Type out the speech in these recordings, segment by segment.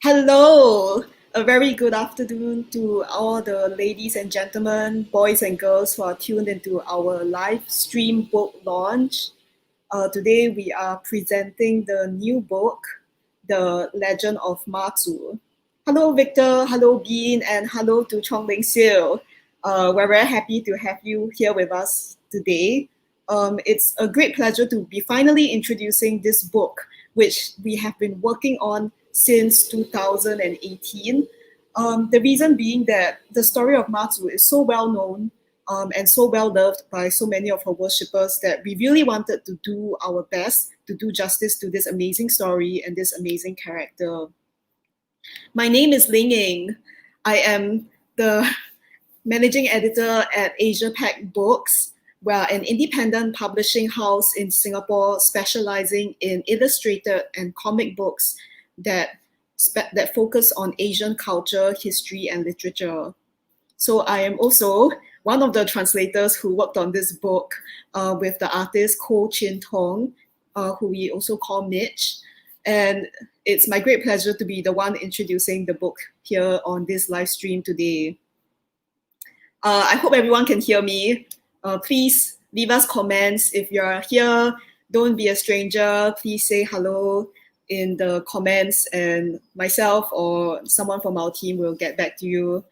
Hello, a very good afternoon to all the ladies and gentlemen, boys and girls who are tuned into our live stream book launch. Today we are presenting the new book, The Legend of Matu. Hello, Victor. Hello, Bean, and hello to Chong Ling Siu. We're very happy to have you here with us today. It's a great pleasure to be finally introducing this book, which we have been working on since 2018. The reason being that the story of Matu is so well known and so well loved by so many of her worshippers that we really wanted to do our best to do justice to this amazing story and this amazing character. My name is Ling Ying. I am the managing editor at Asia Pac Books. We're an independent publishing house in Singapore specializing in illustrated and comic books that focus on Asian culture, history, and literature. So I am also one of the translators who worked on this book with the artist Koh Chin Tong, who we also call Mitch. And it's my great pleasure to be the one introducing the book here on this live stream today. I hope everyone can hear me. Please leave us comments. If you're here, don't be a stranger. Please say hello in the comments and myself or someone from our team will get back to you.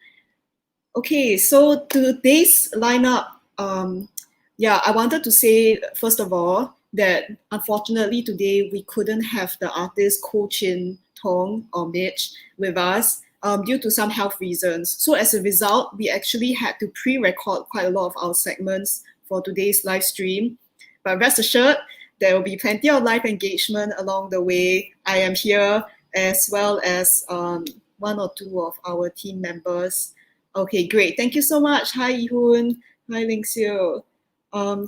Okay, so today's lineup, I wanted to say, first of all, that unfortunately today we couldn't have the artist Koh Chin Tong or Mitch with us due to some health reasons. So as a result, we actually had to pre-record quite a lot of our segments for today's live stream. But rest assured, there will be plenty of live engagement along the way. I am here as well as one or two of our team members. Okay, great. Thank you so much. Hi, Yi-Hoon. Hi, Ling Xiu.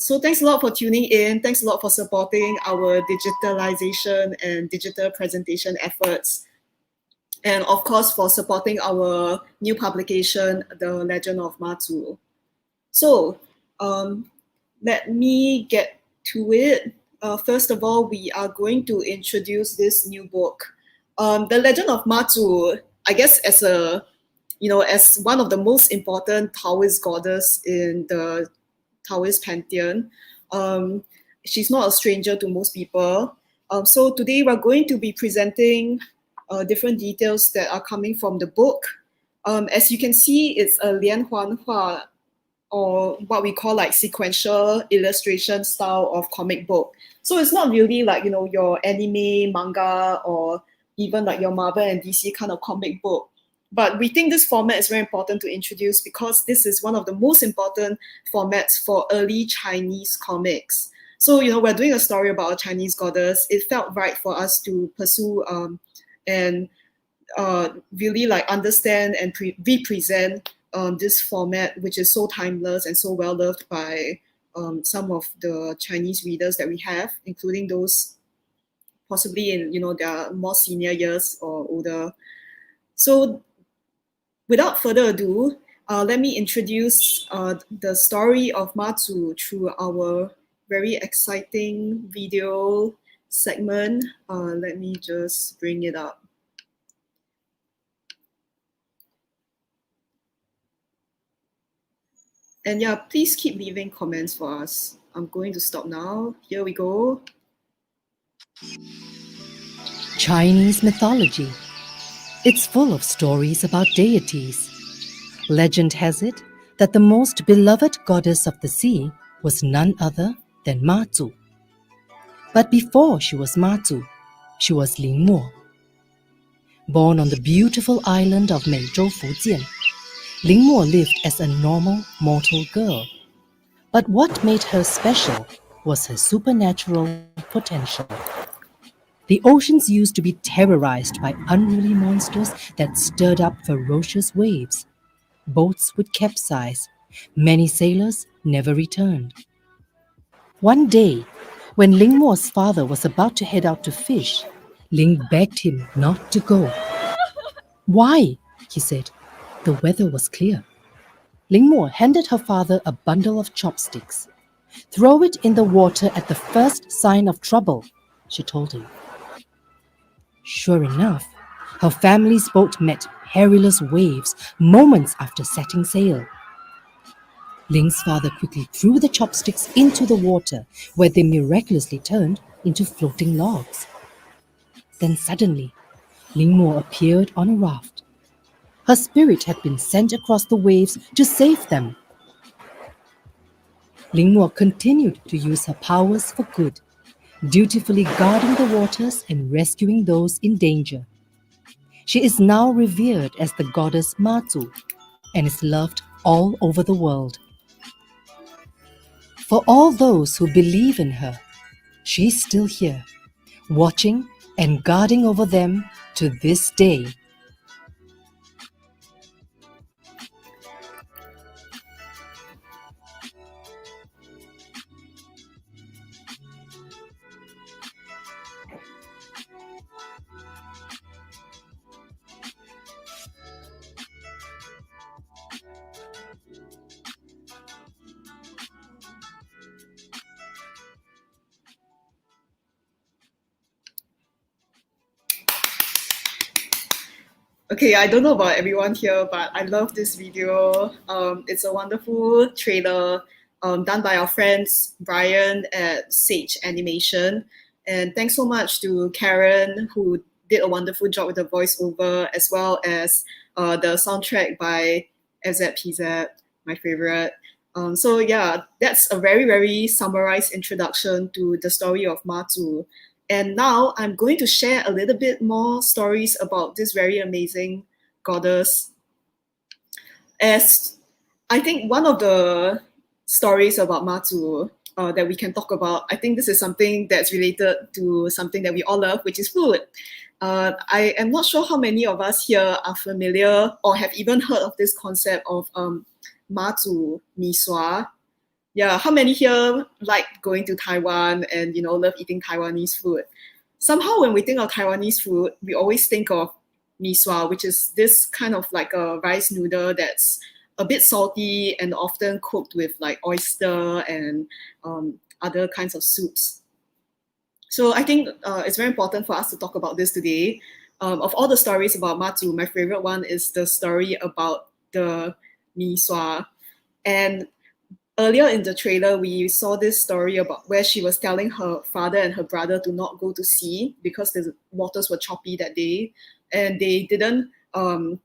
So thanks a lot for tuning in. Thanks a lot for supporting our digitalization and digital presentation efforts. And of course, for supporting our new publication, The Legend of Matu. So let me get to it. First of all, we are going to introduce this new book. The Legend of Matu, I guess as one of the most important Taoist goddess in the Taoist pantheon, she's not a stranger to most people. So today we're going to be presenting different details that are coming from the book. As you can see, it's a Lian Huan Hua, or what we call like sequential illustration style of comic book. So it's not really like, your anime, manga, or even like your Marvel and DC kind of comic book. But we think this format is very important to introduce because this is one of the most important formats for early Chinese comics. So, we're doing a story about a Chinese goddess. It felt right for us to pursue and really like understand and represent this format, which is so timeless and so well loved by some of the Chinese readers that we have, including those possibly in their more senior years or older. So without further ado, let me introduce the story of Matu through our very exciting video segment. Let me just bring it up. And yeah, please keep leaving comments for us. I'm going to stop now. Here we go. Chinese mythology. It's full of stories about deities. Legend has it that the most beloved goddess of the sea was none other than Mazu. But before she was Matu, she was Ling Mo. Born on the beautiful island of Meizhou, Fujian, Ling Mo lived as a normal mortal girl. But what made her special was her supernatural potential. The oceans used to be terrorized by unruly monsters that stirred up ferocious waves. Boats would capsize. Many sailors never returned. One day, when Ling Mo's father was about to head out to fish, Ling begged him not to go. "Why?" he said. The weather was clear. Ling Mo handed her father a bundle of chopsticks. "Throw it in the water at the first sign of trouble," she told him. Sure enough, Her family's boat met perilous waves moments after setting sail. Ling's father quickly threw the chopsticks into the water, where they miraculously turned into floating logs. Then suddenly, Ling Mo appeared on a raft. Her spirit had been sent across the waves to save them. Ling Mo continued to use her powers for good, dutifully guarding the waters and rescuing those in danger. She is now revered as the goddess Matu and is loved all over the world. For all those who believe in her, she is still here, watching and guarding over them to this day. Okay, I don't know about everyone here, but I love this video. It's a wonderful trailer done by our friends Brian at Sage Animation. And thanks so much to Karen, who did a wonderful job with the voiceover, as well as the soundtrack by FZPZ, my favorite. So yeah, that's a very, very summarized introduction to the story of Matu. And now I'm going to share a little bit more stories about this very amazing goddess. As I think one of the stories about Matu that we can talk about, I think this is something that's related to something that we all love, which is food. I am not sure how many of us here are familiar or have even heard of this concept of Matu misua. Yeah, how many here like going to Taiwan and love eating Taiwanese food? Somehow when we think of Taiwanese food, we always think of misua, which is this kind of like a rice noodle that's a bit salty and often cooked with like oyster and other kinds of soups. So I think it's very important for us to talk about this today. Of all the stories about Matu, my favorite one is the story about the misua. And earlier in the trailer, we saw this story about where she was telling her father and her brother to not go to sea because the waters were choppy that day, and they didn't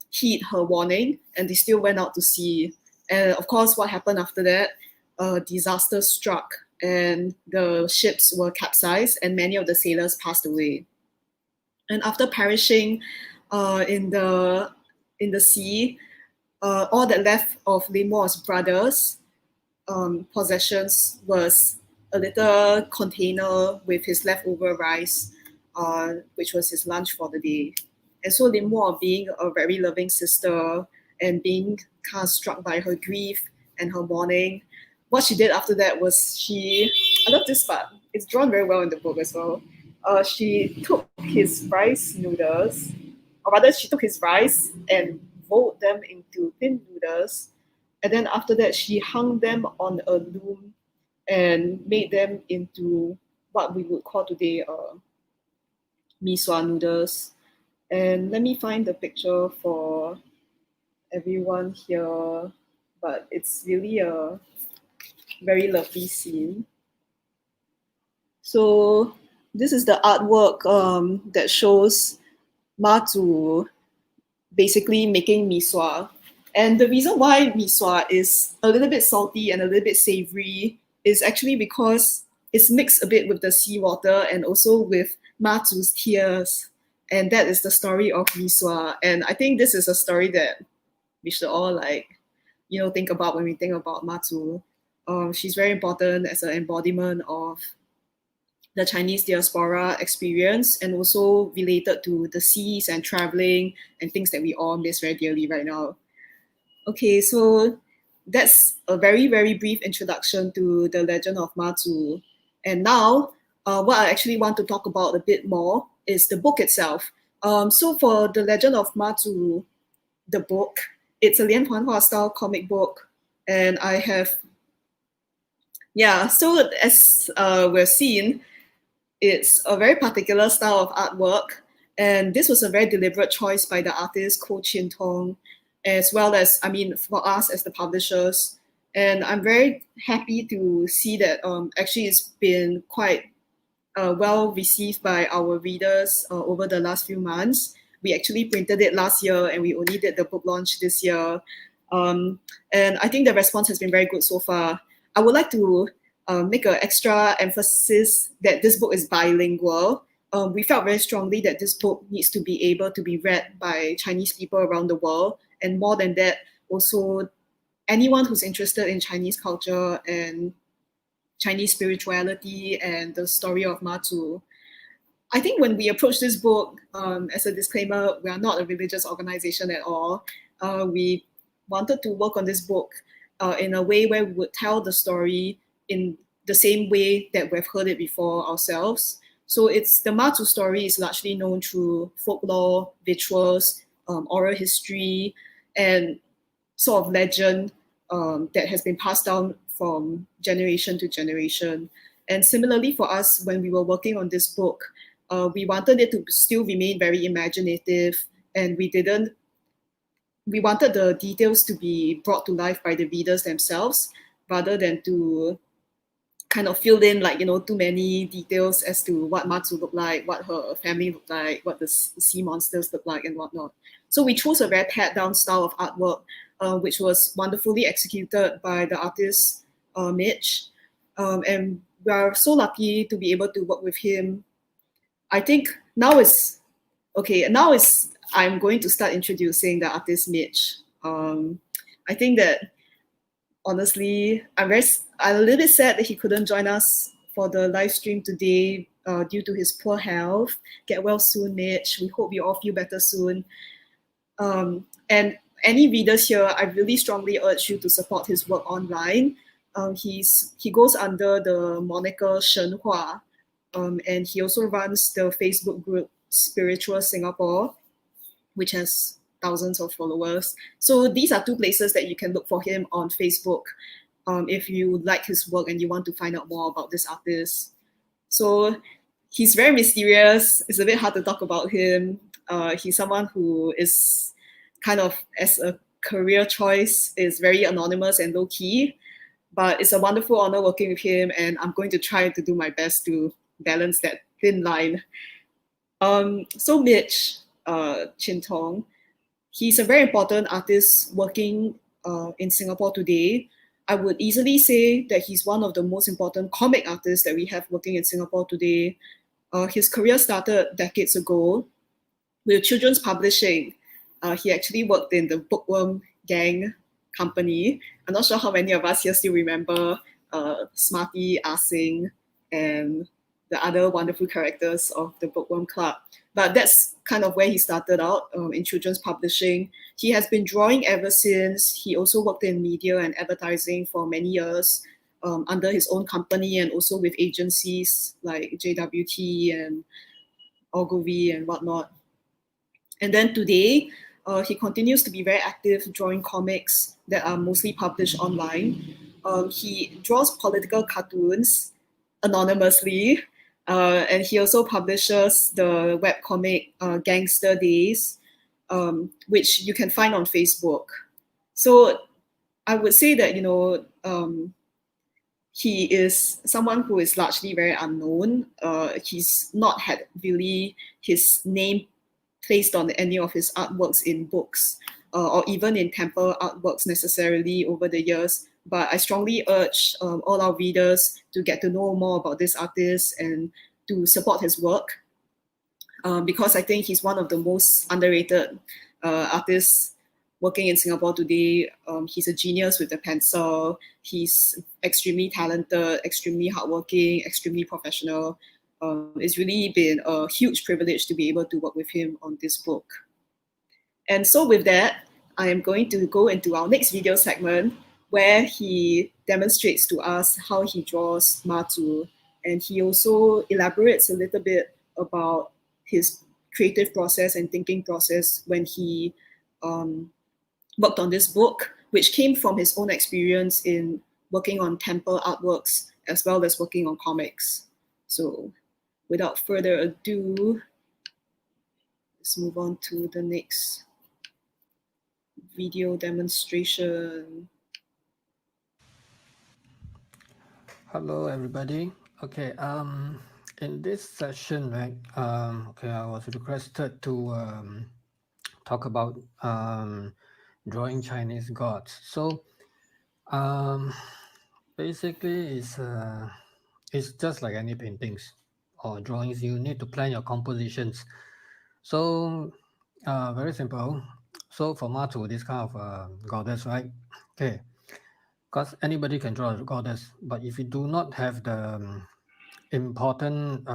heed her warning, and they still went out to sea. And of course, what happened after that? A disaster struck, and the ships were capsized, and many of the sailors passed away. And after perishing in the sea, all that left of Lemore's brothers possessions was a little container with his leftover rice, which was his lunch for the day. And so Limor, being a very loving sister and being kind of struck by her grief and her mourning, what she did after that was I love this part, it's drawn very well in the book as well. She took his rice noodles, or rather, she took his rice and rolled them into thin noodles, and then after that, she hung them on a loom and made them into what we would call today misua noodles. And let me find the picture for everyone here. But it's really a very lovely scene. So this is the artwork that shows Matu basically making misua. And the reason why misua is a little bit salty and a little bit savory is actually because it's mixed a bit with the seawater and also with Matu's tears. And that is the story of misua. And I think this is a story that we should all think about when we think about Matu. She's very important as an embodiment of the Chinese diaspora experience and also related to the seas and traveling and things that we all miss very dearly right now. Okay, so that's a very, very brief introduction to the legend of Matu. And now, what I actually want to talk about a bit more is the book itself. So for the legend of Matu, the book, it's a Lian Huanhua style comic book. And I have, yeah, so as we're seeing, it's a very particular style of artwork. And this was a very deliberate choice by the artist Koh Chin Tong, as well as, I mean, for us as the publishers. And I'm very happy to see that actually it's been quite well received by our readers over the last few months. We actually printed it last year and we only did the book launch this year. Um, and I think the response has been very good so far. I would like to make an extra emphasis that this book is bilingual. We felt very strongly that this book needs to be able to be read by Chinese people around the world. And more than that, also anyone who's interested in Chinese culture and Chinese spirituality and the story of Matu. I think when we approach this book, as a disclaimer, we are not a religious organization at all. We wanted to work on this book in a way where we would tell the story in the same way that we've heard it before ourselves. So it's the Matu story is largely known through folklore, rituals, oral history, and sort of legend that has been passed down from generation to generation. And similarly for us, when we were working on this book, we wanted it to still remain very imaginative, and we wanted the details to be brought to life by the readers themselves rather than to kind of fill in like too many details as to what Matsu looked like, what her family looked like, what the sea monsters looked like, and whatnot. So we chose a very pared down style of artwork, which was wonderfully executed by the artist Mitch, and we are so lucky to be able to work with him. I think now is okay. Now is I'm going to start introducing the artist Mitch. I think that honestly, I'm a little bit sad that he couldn't join us for the live stream today due to his poor health. Get well soon, Mitch. We hope you all feel better soon. And any readers here, I really strongly urge you to support his work online. He goes under the moniker Shenhua, and he also runs the Facebook group Spiritual Singapore, which has thousands of followers. So these are two places that you can look for him on Facebook if you like his work and you want to find out more about this artist. So he's very mysterious. It's a bit hard to talk about him. He's someone who is kind of, as a career choice, is very anonymous and low key. But it's a wonderful honor working with him, and I'm going to try to do my best to balance that thin line. So Mitch Chin Tong, he's a very important artist working in Singapore today. I would easily say that he's one of the most important comic artists that we have working in Singapore today. His career started decades ago with children's publishing. He actually worked in the Bookworm Gang company. I'm not sure how many of us here still remember Smarty, Ah Sing, and the other wonderful characters of the Bookworm Club. But that's kind of where he started out in children's publishing. He has been drawing ever since. He also worked in media and advertising for many years under his own company and also with agencies like JWT and Ogilvy and whatnot. And then today, he continues to be very active drawing comics that are mostly published online. He draws political cartoons anonymously, and he also publishes the webcomic Gangster Days, which you can find on Facebook. So I would say that, he is someone who is largely very unknown. He's not had really his name placed on any of his artworks in books or even in temple artworks necessarily over the years. But I strongly urge all our readers to get to know more about this artist and to support his work because I think he's one of the most underrated artists working in Singapore today. He's a genius with the pencil. He's extremely talented, extremely hardworking, extremely professional. It's really been a huge privilege to be able to work with him on this book. And so with that, I am going to go into our next video segment where he demonstrates to us how he draws Matu. And he also elaborates a little bit about his creative process and thinking process when he worked on this book, which came from his own experience in working on temple artworks as well as working on comics. So without further ado, let's move on to the next video demonstration. Hello, everybody. Okay, in this session, right, okay, I was requested to talk about drawing Chinese gods. So, um, basically, it's just like any paintings or drawings. You need to plan your compositions. So, very simple. So, for Matu, this kind of goddess, right? Okay, because anybody can draw a goddess, but if you do not have the important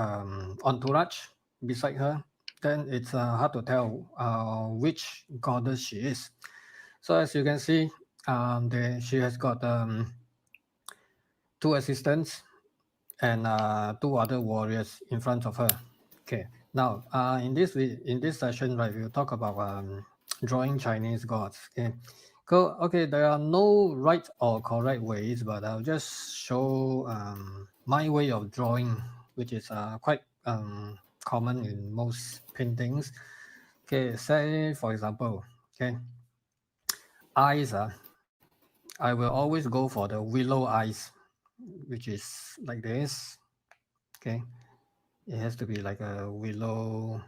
entourage beside her, then it's hard to tell which goddess she is. So as you can see, she has got two assistants and two other warriors in front of her. Okay, now in this session, right, we'll talk about drawing Chinese gods. Okay, okay, there are no right or correct ways, but I'll just show my way of drawing, which is quite common in most paintings. Okay, say for example, okay, eyes. I will always go for the willow eyes, which is like this. Okay, it has to be like a willow.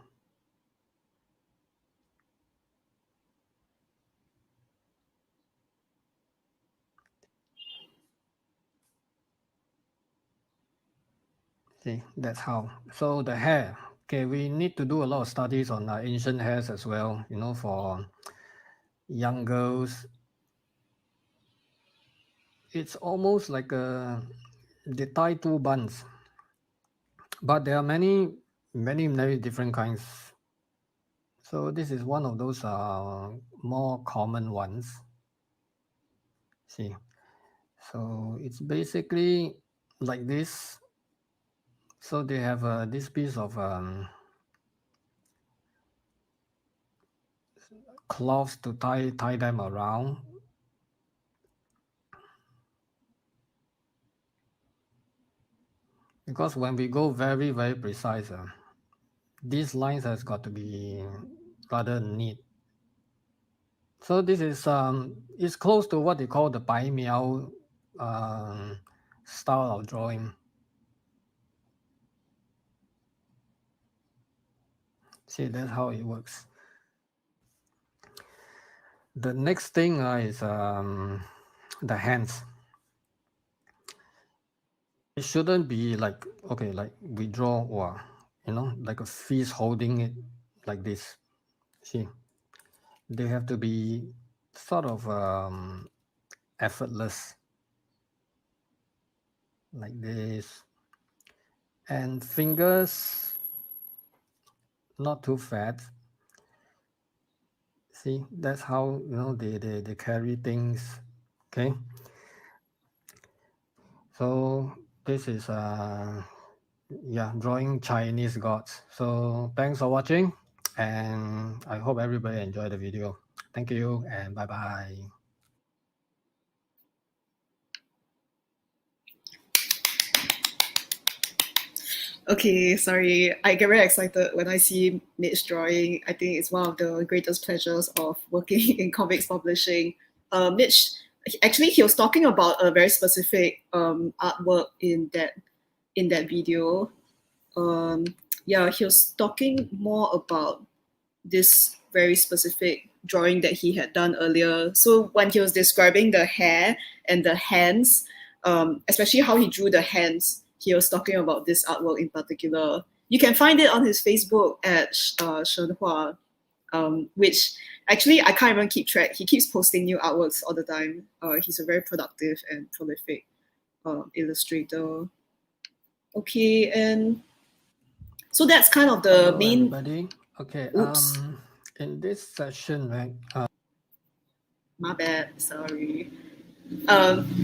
See, that's how. So the hair. Okay, we need to do a lot of studies on ancient hairs as well. You know, for young girls, it's almost like they tie two buns, but there are many different kinds. So this is one of those more common ones. See, so it's basically like this. So they have this piece of cloths to tie them around. Because when we go very precise, these lines has got to be rather neat. So this is close to what they call the bai miao style of drawing. See, that's how it works. The next thing is the hands. It shouldn't be like, okay, like we draw, or like a fist holding it like this. See, they have to be sort of effortless, like this, and fingers not too fat. See, that's how they carry things. Okay, so this is yeah, drawing Chinese gods. So thanks for watching, and I hope everybody enjoyed the video. Thank you, and bye bye. Okay, sorry. I get very excited when I see Mitch drawing. I think it's one of the greatest pleasures of working in comics publishing. Mitch, actually, he was talking about a very specific artwork in that video. Yeah, he was talking more about this very specific drawing that he had done earlier. So when he was describing the hair and the hands, especially how he drew the hands, he was talking about this artwork in particular. You can find it on his Facebook at Shenhua, which actually I can't even keep track. He keeps posting new artworks all the time. He's a very productive and prolific illustrator. Okay, and so that's kind of the Hello, main. everybody. Okay, Oops, in this session, right? my bad. Sorry.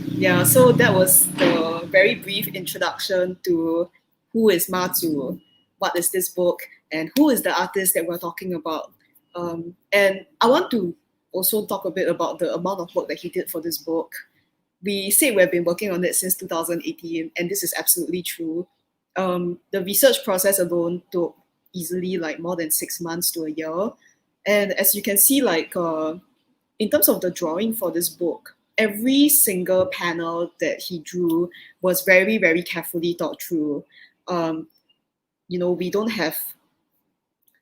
Yeah, so that was the very brief introduction to who is Matu, what is this book, and who is the artist that we're talking about. And I want to also talk a bit about the amount of work that he did for this book. We say we've been working on it since 2018, and this is absolutely true. The research process alone took easily like more than 6 months to a year. And as you can see, like in terms of the drawing for this book, every single panel that he drew was very, very carefully thought through. We don't have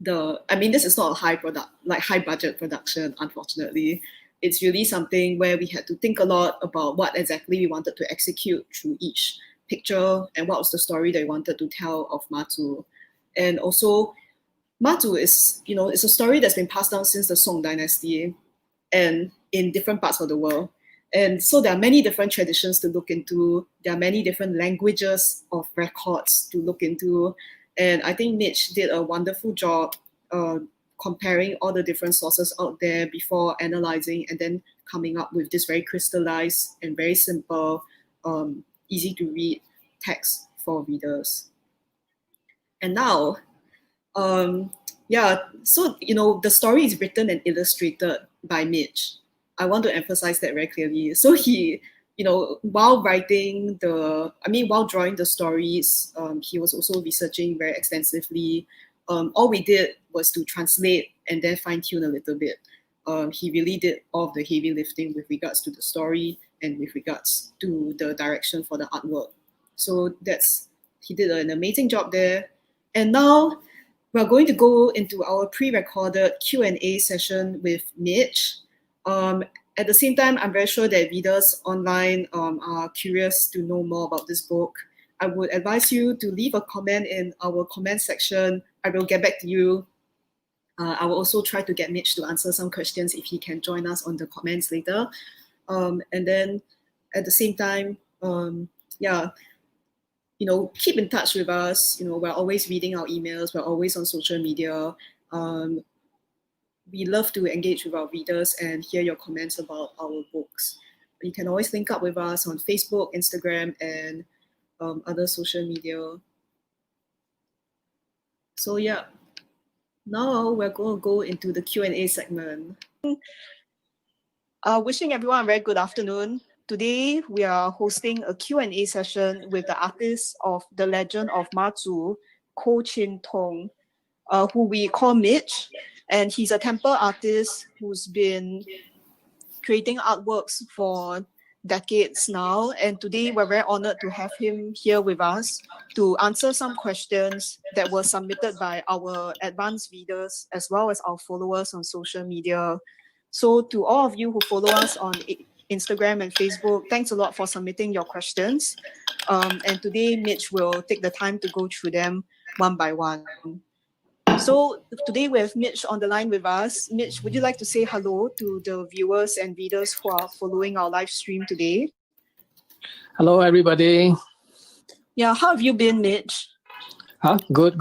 this is not a high budget production, unfortunately. It's really something where we had to think a lot about what exactly we wanted to execute through each picture and what was the story that we wanted to tell of Matu. And also, Matu is, it's a story that's been passed down since the Song Dynasty and in different parts of the world. And so there are many different traditions to look into. There are many different languages of records to look into. And I think Mitch did a wonderful job comparing all the different sources out there before analyzing and then coming up with this very crystallized and very simple, easy to read text for readers. And now, so the story is written and illustrated by Mitch. I want to emphasize that very clearly. So he, while drawing the stories, he was also researching very extensively. All we did was to translate and then fine tune a little bit. He really did all of the heavy lifting with regards to the story and with regards to the direction for the artwork. So he did an amazing job there. And now we're going to go into our pre-recorded Q&A session with Mitch. At the same time, I'm very sure that readers online are curious to know more about this book. I would advise you to leave a comment in our comment section. I will get back to you. I will also try to get Mitch to answer some questions if he can join us on the comments later. And then at the same time, keep in touch with us. We're always reading our emails. We're always on social media. We love to engage with our readers and hear your comments about our books. You can always link up with us on Facebook, Instagram, and other social media. So yeah, now we're going to go into the Q&A segment. Wishing everyone a very good afternoon. Today, we are hosting a Q&A session with the artist of The Legend of Mazu, Koh Chin Tong, who we call Mitch. And he's a temple artist who's been creating artworks for decades now. And today, we're very honored to have him here with us to answer some questions that were submitted by our advanced readers as well as our followers on social media. So to all of you who follow us on Instagram and Facebook, thanks a lot for submitting your questions. And today, Mitch will take the time to go through them one by one. So today we have Mitch on the line with us. Mitch, would you like to say hello to the viewers and readers who are following our live stream today? Hello, everybody. Yeah, how have you been, Mitch? Good.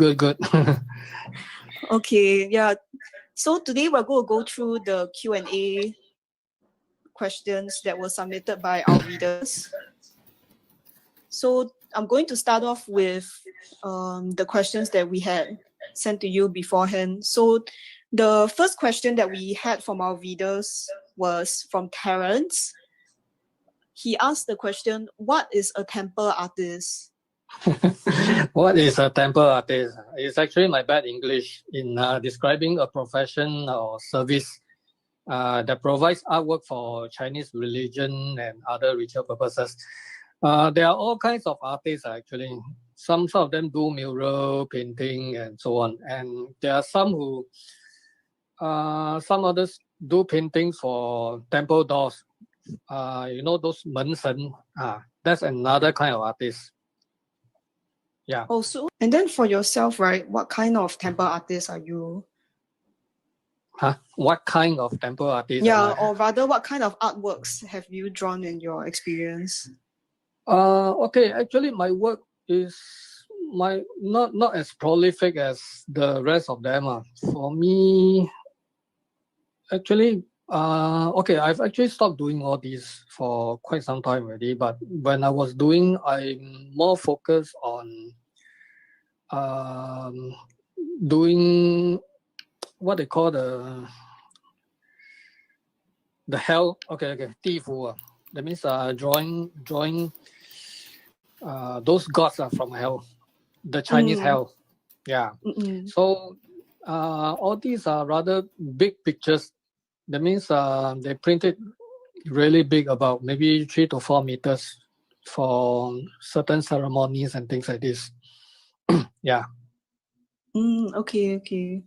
Okay, yeah. So today we're going to go through the Q&A questions that were submitted by our readers. So I'm going to start off with the questions that we had sent to you beforehand. So the first question that we had from our readers was from Terrence. He asked the question, what is a temple artist? What is a temple artist? It's actually my bad English in describing a profession or service that provides artwork for Chinese religion and other ritual purposes. There are all kinds of artists actually. Some of them do mural painting and so on. And there are some who, some others do paintings for temple doors. Those 门神, that's another kind of artist. Yeah. Also, and then for yourself, right, what kind of temple artist are you? What kind of temple artist? Yeah, or rather, what kind of artworks have you drawn in your experience? Okay, actually my work is not as prolific as the rest of them. For me, actually, I've actually stopped doing all these for quite some time already. But when I was doing, I'm more focused on doing what they call the hell. Okay, 地府. That means drawing those gods are from hell, the Chinese hell. Yeah. Mm-mm. So all these are rather big pictures. That means they printed really big, about maybe 3 to 4 meters, for certain ceremonies and things like this. Yeah. Okay, okay.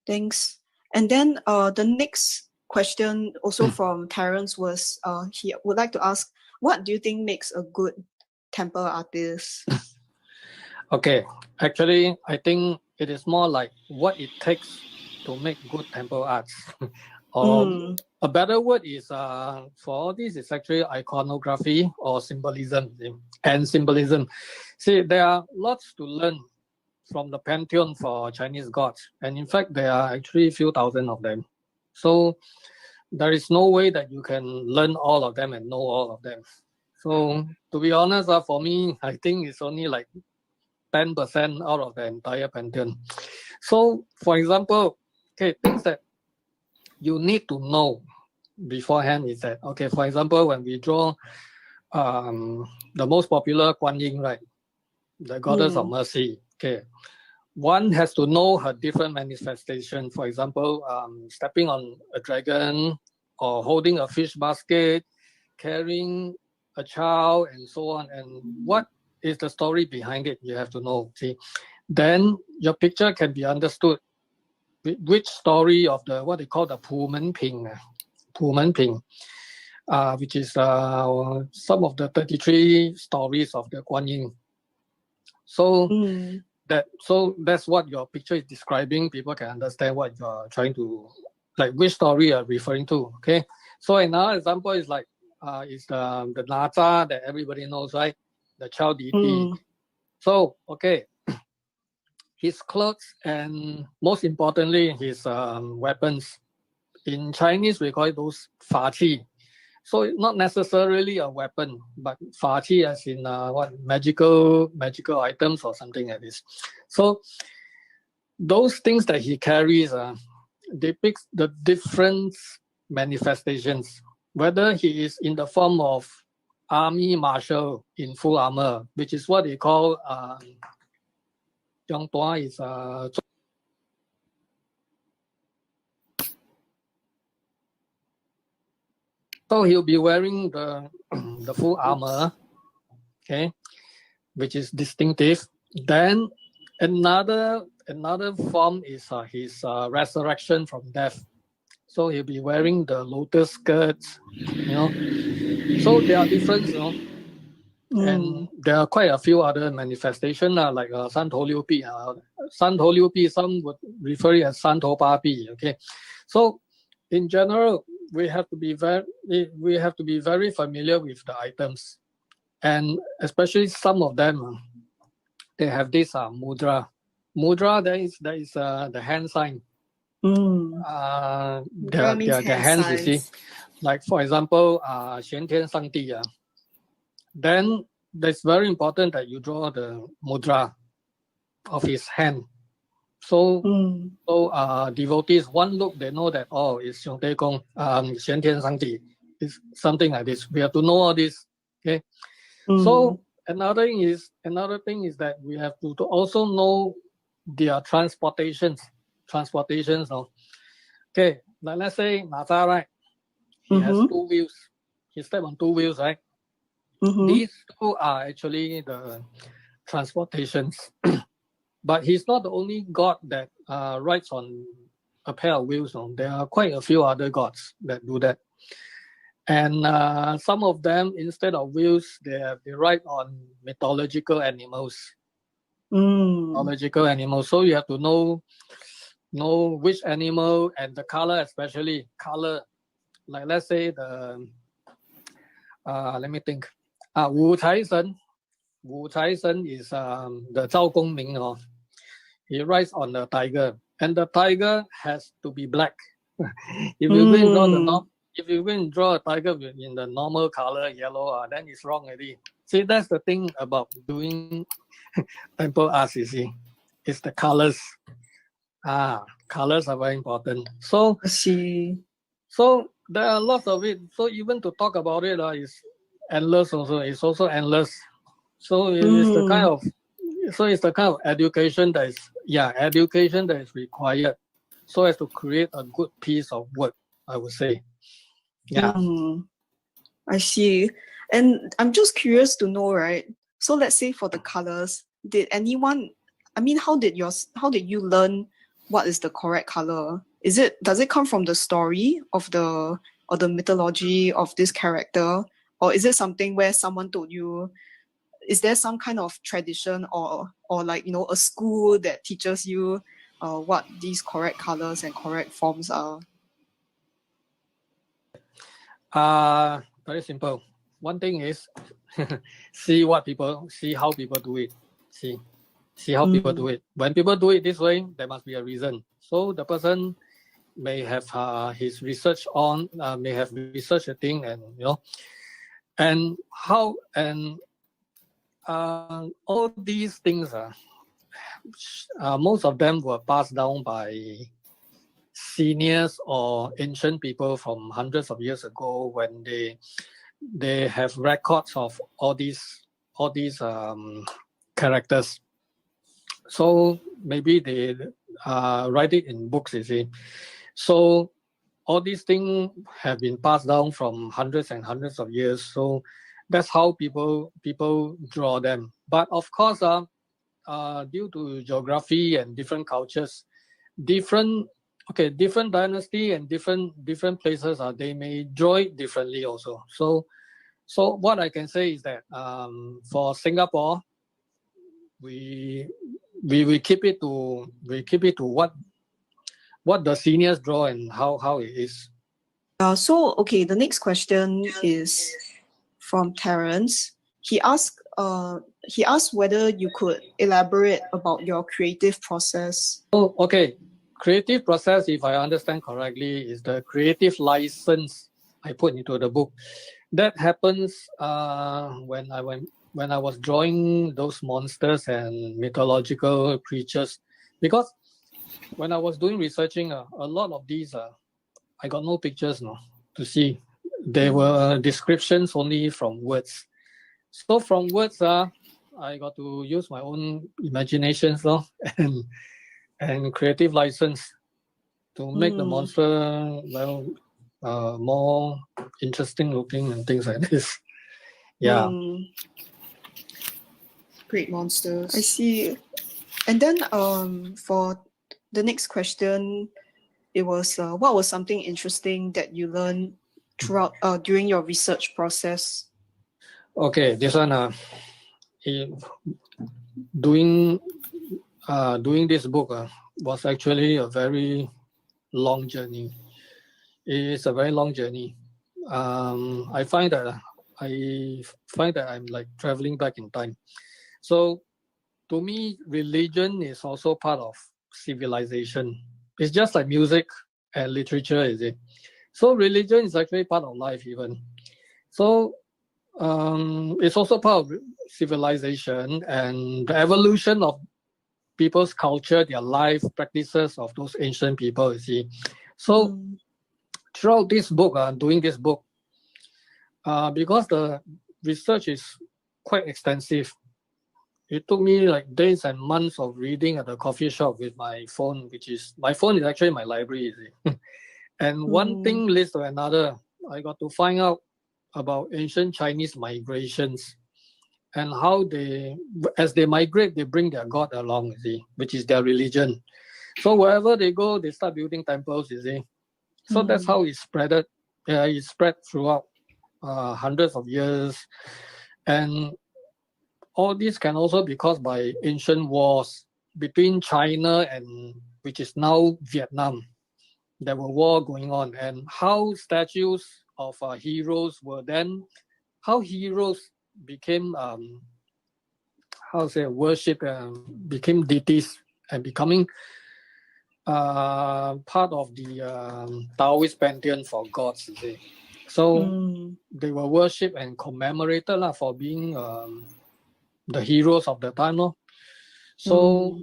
Thanks. And then the next question also from Terence was he would like to ask, what do you think makes a good temple artist? Okay. Actually, I think it is more like what it takes to make good temple arts. Or Mm, a better word is for all this is actually iconography or symbolism and symbolism. See, there are lots to learn from the pantheon for Chinese gods, and in fact, there are actually a few thousand of them. So there is no way that you can learn all of them and know all of them. So to be honest, for me, I think it's only like 10% out of the entire pantheon. So, for example, okay, things that you need to know beforehand is that, okay, for example, when we draw the most popular Guan Yin, right, the goddess of mercy, okay, one has to know her different manifestation. For example, stepping on a dragon, or holding a fish basket, carrying a child, and so on. And what is the story behind it? You have to know. See, then your picture can be understood. Which story of the what they call the Pu Men Ping, which is some of the 33 stories of the Guan Yin. So that's what your picture is describing. People can understand what you're trying to, like which story you're referring to. Okay. So another example is like is the Naza that everybody knows, right? The child deity. So okay, his clothes and most importantly his weapons. In Chinese we call it those fa qi. So not necessarily a weapon, but fa qi as in what magical items or something like this. So those things that he carries depicts the different manifestations, whether he is in the form of army marshal in full armor, which is what they call Yong Tua is so he'll be wearing the full armor, okay, which is distinctive. Then another form is his resurrection from death. So he'll be wearing the lotus skirts, So there are different, and there are quite a few other manifestations, like San To Liu Pi. San To Liu Pi, some would refer it as San To Pa Pi. Okay, so in general, we have to be very familiar with the items, and especially some of them, they have this mudra. Mudra, there is the hand sign. Mudra means Their hand hands, you see, signs. like for example, 玄天上帝. Then it's very important that you draw the mudra of his hand. So devotees, one look, they know that, oh, it's 兄弟公, 玄天上帝. It's something like this. We have to know all this. Okay. So another thing is that we have to also know their transportations. No? Okay, like let's say Naza, right? He has 2 wheels. He steps on 2 wheels, right? These 2 are actually the transportations. But he's not the only god that rides on a pair of wheels. No? There are quite a few other gods that do that. And some of them, instead of wheels, they ride on mythological animals. So you have to know which animal and the color, especially color. Like let's say let me think. Wu Cai Shen. Wu Cai Shen is the Zhao Gongming. He rides on the tiger, and the tiger has to be black. If you go and draw a tiger in the normal color yellow, then it's wrong already. See, that's the thing about doing temple arts. You see, it's the colors. Colors are very important. So I see. So there are lots of it. So even to talk about it is endless. Also, it's also endless. So it is the kind of So it's the kind of education that is required so as to create a good piece of work, I would say. Yeah. I see. And I'm just curious to know, right? So let's say for the colors, did anyone, I mean, how did you learn what is the correct color? Does it come from the story of the or the mythology of this character? Or is it something where someone told you? Is there some kind of tradition or like, a school that teaches you what these correct colors and correct forms are? Very simple. One thing is see how people do it. See how people do it. When people do it this way, there must be a reason. So the person may have his research on, may have researched a thing, and and how and all these things most of them were passed down by seniors or ancient people from hundreds of years ago when they have records of all these characters. So maybe they write it in books, you see. So all these things have been passed down from hundreds and hundreds of years. So that's how people draw them. But of course, due to geography and different cultures, different dynasty and different places, they may draw it differently also. So what I can say is that for Singapore, we keep it to what the seniors draw and how it is. So okay, the next question is from Terence. He asked whether you could elaborate about your creative process. Oh, okay. Creative process, if I understand correctly, is the creative license I put into the book. That happens when I was drawing those monsters and mythological creatures, because when I was doing researching, a lot of these I got no pictures to see. They were descriptions only from words. So from words, I got to use my own imaginations and creative license to make the monster more interesting looking and things like this. Yeah. Great monsters. I see. And then for the next question, it was what was something interesting that you learned throughout during your research process? Okay, this one doing this book was actually a very long journey. It is a very long journey. I find that I'm like traveling back in time. So to me, religion is also part of civilization. It's just like music and literature, is it? So religion is actually part of life even. So it's also part of civilization and the evolution of people's culture, their life practices of those ancient people, you see. So throughout this book, doing this book, because the research is quite extensive, it took me like days and months of reading at the coffee shop with my phone, my phone is actually my library, you see. And one thing leads to another. I got to find out about ancient Chinese migrations and how as they migrate, they bring their god along, you see, which is their religion. So wherever they go, they start building temples, you see. So that's how it spread. It spread throughout hundreds of years. And all this can also be caused by ancient wars between China and which is now Vietnam. There were war going on, and how statues of heroes were then, how heroes became worship and became deities and becoming part of the Taoist pantheon for gods. You see. So they were worshipped and commemorated for being the heroes of the time. So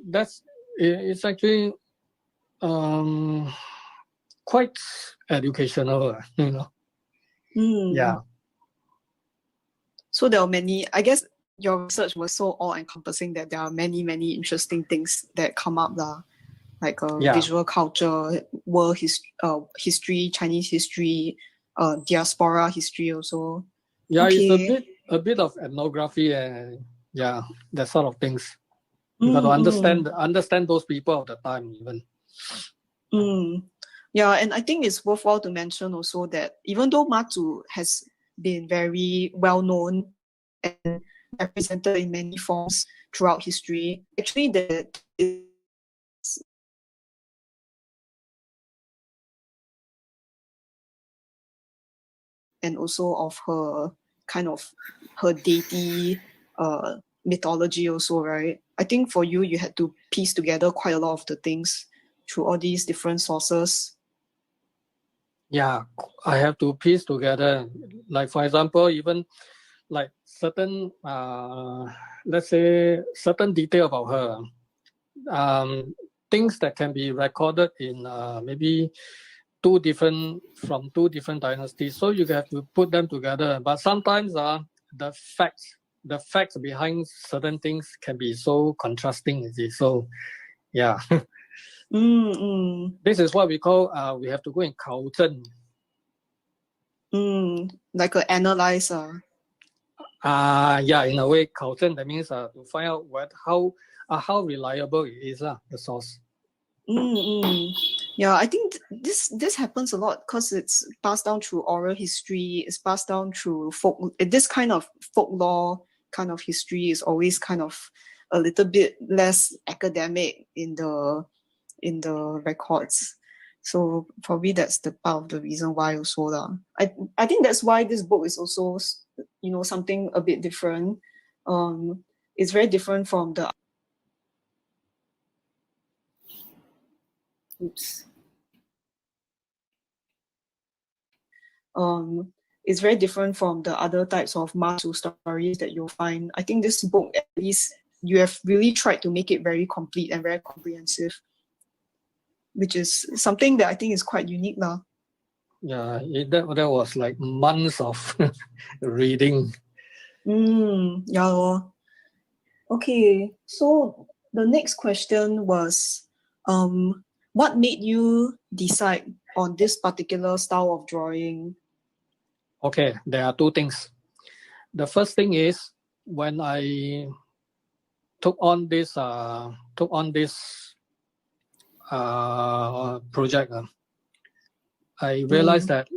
it's actually quite educational, Yeah. So there are many, I guess your research was so all-encompassing that there are many, many interesting things that come up lah, like Yeah. visual culture, world history, Chinese history, diaspora history also. Yeah, Okay. it's a bit of ethnography and yeah, that sort of things. You got to understand those people of the time even. Yeah, and I think it's worthwhile to mention also that even though Matu has been very well known and represented in many forms throughout history, actually that is and also of her kind of her deity mythology also, right? I think for you had to piece together quite a lot of the things through all these different sources. Yeah, I have to piece together. Like for example, even like certain let's say certain detail about her. Things that can be recorded in maybe two different dynasties. So you have to put them together. But sometimes the facts behind certain things can be so contrasting, you see. So yeah. This is what we call we have to go and 考证. Like an analyzer. Yeah, in a way, 考证 that means to find out how reliable it is, the source. Yeah, I think this happens a lot because it's passed down through oral history. It's passed down through this kind of folklore kind of history is always kind of a little bit less academic in the records. So probably that's the part of the reason why also lah. I think that's why this book is also something a bit different. It's very different from the it's very different from the other types of Mazu stories that you'll find. I think this book, at least, you have really tried to make it very complete and very comprehensive, which is something that I think is quite unique now. Yeah, that was like months of reading. Yeah lor. Okay, so the next question was, what made you decide on this particular style of drawing? Okay, there are two things. The first thing is when I took on this project, I realized that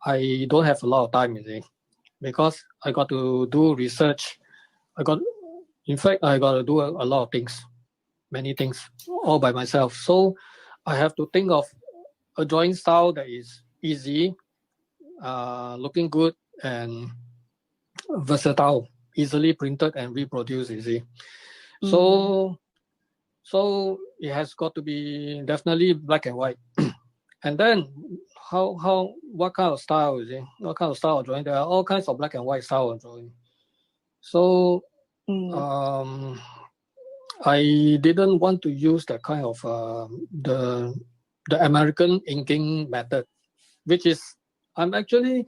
I don't have a lot of time, you see, because I got to do research. In fact, I got to do a lot of things, many things, all by myself. So I have to think of a drawing style that is easy, looking good, and versatile, easily printed and reproduced, you see. So it has got to be definitely black and white. And then what kind of style is it? What kind of style of drawing? There are all kinds of black and white style of drawing. So I didn't want to use that kind of the American inking method, which is I'm actually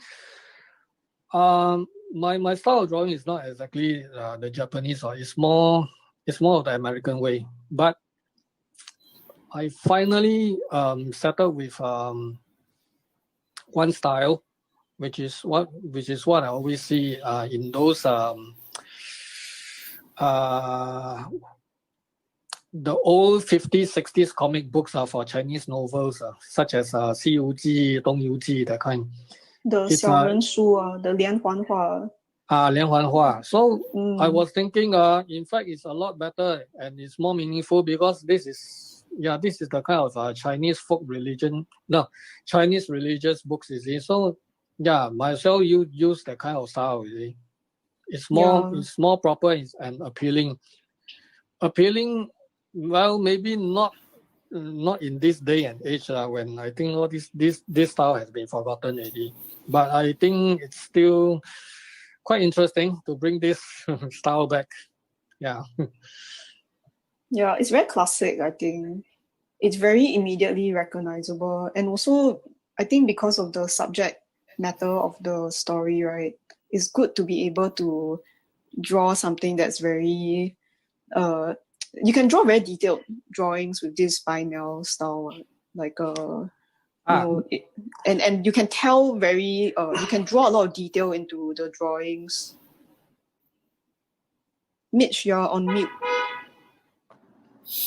my style of drawing is not exactly the Japanese, or it's more of the American way. But I finally settled with one style, which is what I always see in those the old 50s, 60s comic books for Chinese novels, such as 西游记, 东游记, that kind. The 小人书, the 连环画. 连环画. So I was thinking, in fact, it's a lot better and it's more meaningful because this is the kind of Chinese folk religion, Chinese religious books, you see. So yeah, might as well you use that kind of style, you see. It's more proper and appealing. Well, maybe not in this day and age when I think all this style has been forgotten already. But I think it's still quite interesting to bring this style back. Yeah. Yeah, it's very classic, I think. It's very immediately recognizable. And also, I think because of the subject matter of the story, right? it's good to be able to draw something that's very you can draw very detailed drawings with this biennial style, like and you can tell very you can draw a lot of detail into the drawings. Mitch, you're on mute.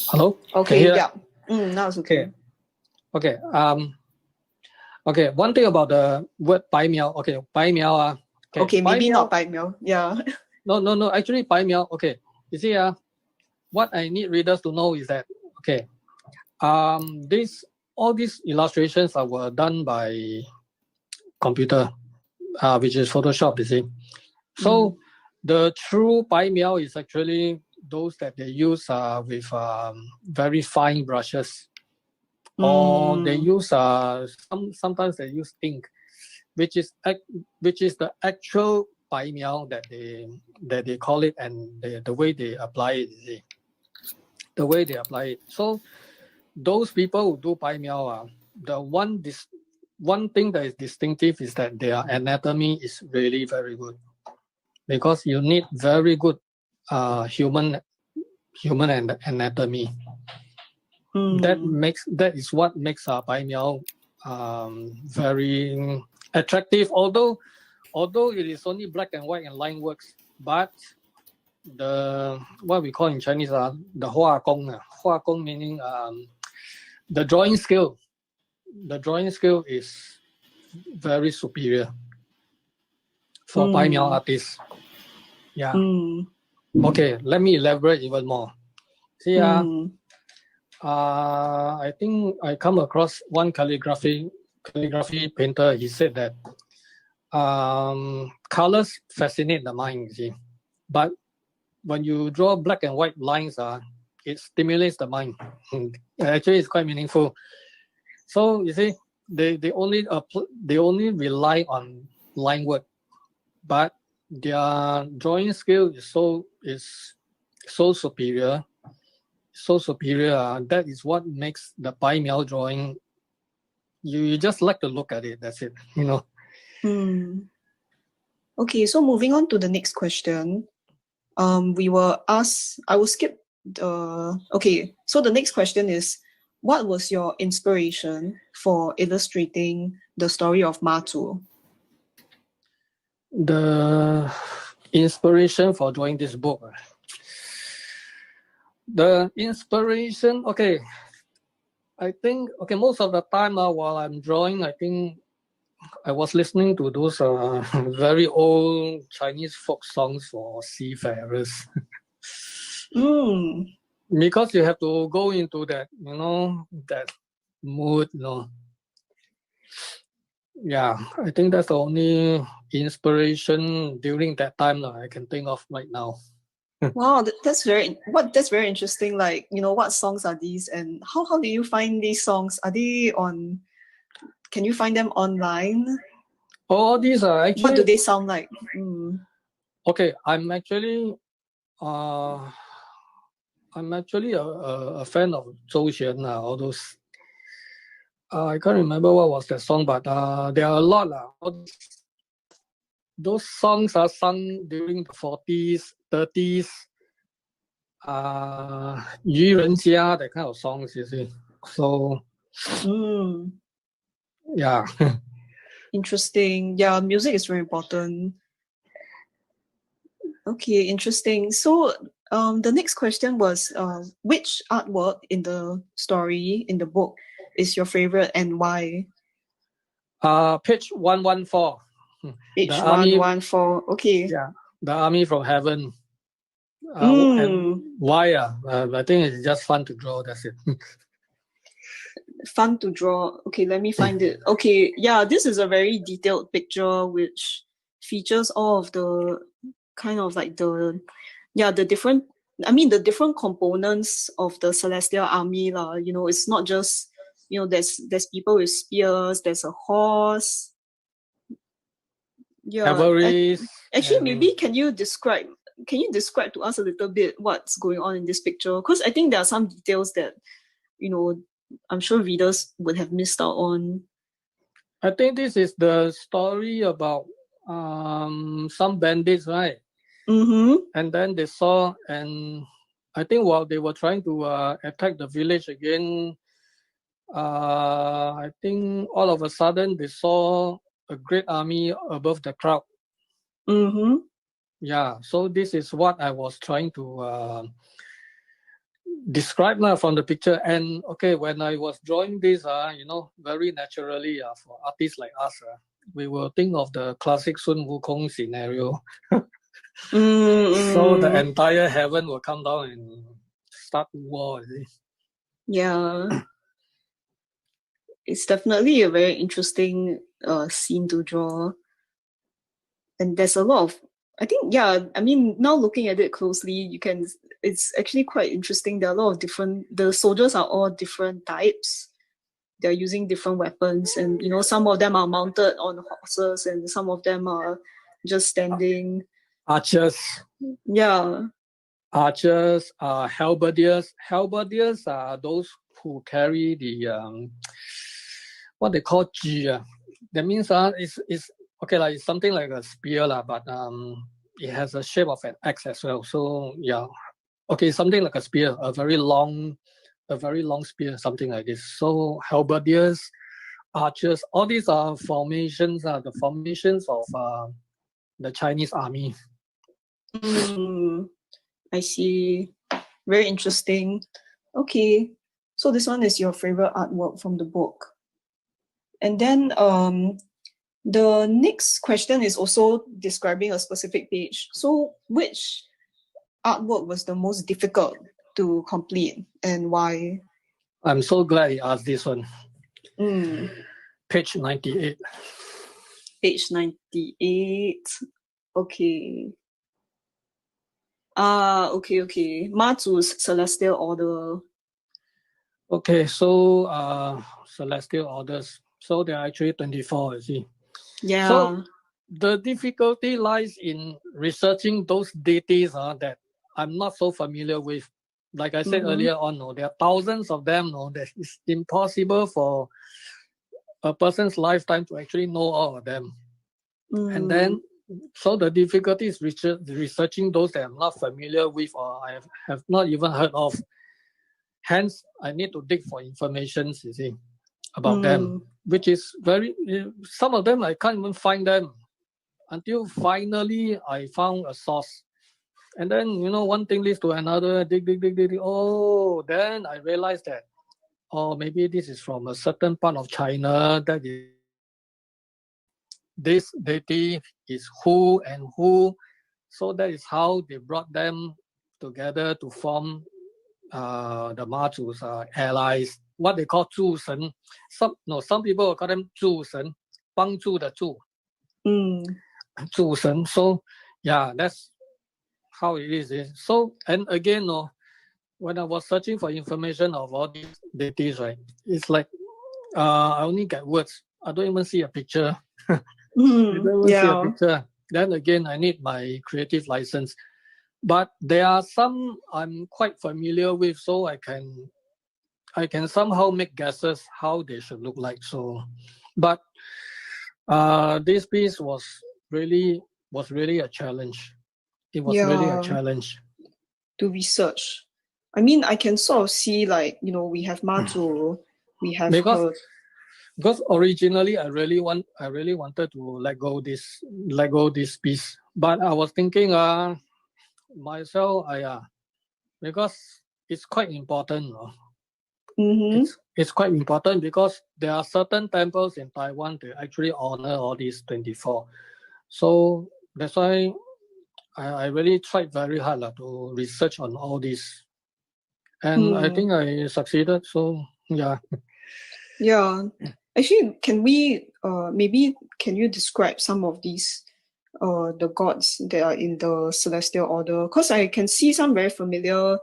Hello? Okay, yeah. Now it's okay. Okay. Okay. One thing about the word bai miao. Okay, bai miao. Okay, bai maybe miao, not bai miao. Yeah. No. Actually, bai miao. Okay. You see, what I need readers to know is that all these illustrations were done by computer, which is Photoshop. You see, so the true bai miao is actually those that they use with very fine brushes, or they use sometimes they use ink, which is the actual bai miao that they call it, and the way they apply it. You see, the way they apply it. So those people who do bai miao, the one thing that is distinctive is that their anatomy is really very good, because you need very good human anatomy. That is what makes bai miao very attractive. Although it is only black and white and line works, but the what we call in Chinese the hua gong meaning the drawing skill is very superior for bai miao artists. Yeah. Okay, let me elaborate even more. See, I think I come across one calligraphy painter. He said that colors fascinate the mind, you see, but when you draw black and white lines, it stimulates the mind. Actually, it's quite meaningful. So you see, they only rely on line work, but their drawing skill is so superior. That is what makes the bai miao drawing. You just like to look at it. That's it. Okay, so moving on to the next question. We were asked. I will skip the. Okay, so the next question is, what was your inspiration for illustrating the story of Matu? The inspiration for drawing this book. The inspiration, okay. I think, most of the time while I'm drawing, I think I was listening to those very old Chinese folk songs for seafarers. Because you have to go into that, that mood, Yeah, I think that's the only inspiration during that time I can think of right now. Wow, that's very interesting. Like, what songs are these, and how do you find these songs? Are they on? Can you find them online? All these are actually. What do they sound like? Okay, I'm actually a fan of Zhou Xuan, all those. I can't remember what was that song, but there are a lot. Those songs are sung during the 40s, 30s. Yu Ren Jia, that kind of songs, you see. So, yeah. Interesting. Yeah, music is very important. Okay, interesting. So, the next question was, which artwork in the story, in the book, is your favorite and why? Page 114. Page 114. Okay. Yeah, the army from heaven. And why? I think it's just fun to draw. That's it. Fun to draw. Okay, let me find it. Okay, yeah, this is a very detailed picture which features all of the kind of like the different components of the celestial army lah. It's not just there's people with spears, there's a horse. Yeah. Cavalries. Actually, maybe can you describe to us a little bit what's going on in this picture? Because I think there are some details that I'm sure readers would have missed out on. I think this is the story about some bandits, right? Mm-hmm. And then they saw, and I think while they were trying to attack the village again, I think all of a sudden they saw a great army above the crowd. Mm-hmm. Yeah, so this is what I was trying to describe now from the picture. And okay, when I was drawing this, very naturally for artists like us, we will think of the classic Sun Wukong scenario. So the Mm-hmm. entire heaven will come down and start war. You see? Yeah. It's definitely a very interesting scene to draw. And there's a lot of, I think, yeah, I mean, now looking at it closely, it's actually quite interesting. There are a lot of the soldiers are all different types. They're using different weapons, and some of them are mounted on horses, and some of them are just standing. Archers, Yeah. halberdiers. Halberdiers are those who carry the what they call ji. That means it's okay, like it's something like a spear but it has a shape of an axe as well. So yeah, okay, something like a spear, a very long spear, something like this. So halberdiers, archers, all these are formations, the formations of the Chinese army. I see. Very interesting. Okay, so this one is your favorite artwork from the book. And then the next question is also describing a specific page. So which artwork was the most difficult to complete and why? I'm so glad you asked this one. Mm, Page 98. page 98. Okay. Okay. Mazu's Celestial Order. Okay, so celestial orders. So there are actually 24, you see. Yeah. So the difficulty lies in researching those deities that I'm not so familiar with. Like I said earlier on, there are thousands of them. That it's impossible for a person's lifetime to actually know all of them. And then, so the difficulty is researching those that I'm not familiar with or I have not even heard of. Hence, I need to dig for information, you see, about them, which is some of them I can't even find them until finally I found a source. And then, one thing leads to another, dig. Oh, then I realized that, maybe this is from a certain part of China that is this deity is who and who. So that is how they brought them together to form the Mazu's allies, what they call 诸神. Some people will call them 诸神, 帮助的助, 诸神. So yeah, that's how it is. So, and again, when I was searching for information of all these deities, right, it's like I only get words. I don't even see a picture. I don't even see a picture. Then again, I need my creative license. But there are some I'm quite familiar with, so I can somehow make guesses how they should look like. So, but this piece was really a challenge. It was really a challenge to research. I mean, I can sort of see we have Matu, we have her. Because originally I really wanted to let go this piece, but I was thinking myself because it's quite important. It's quite important because there are certain temples in Taiwan that actually honor all these 24. So that's why I really tried very hard to research on all this. And I think I succeeded. So yeah. Yeah. Actually, can you describe some of these the gods that are in the Celestial Order? Because I can see some very familiar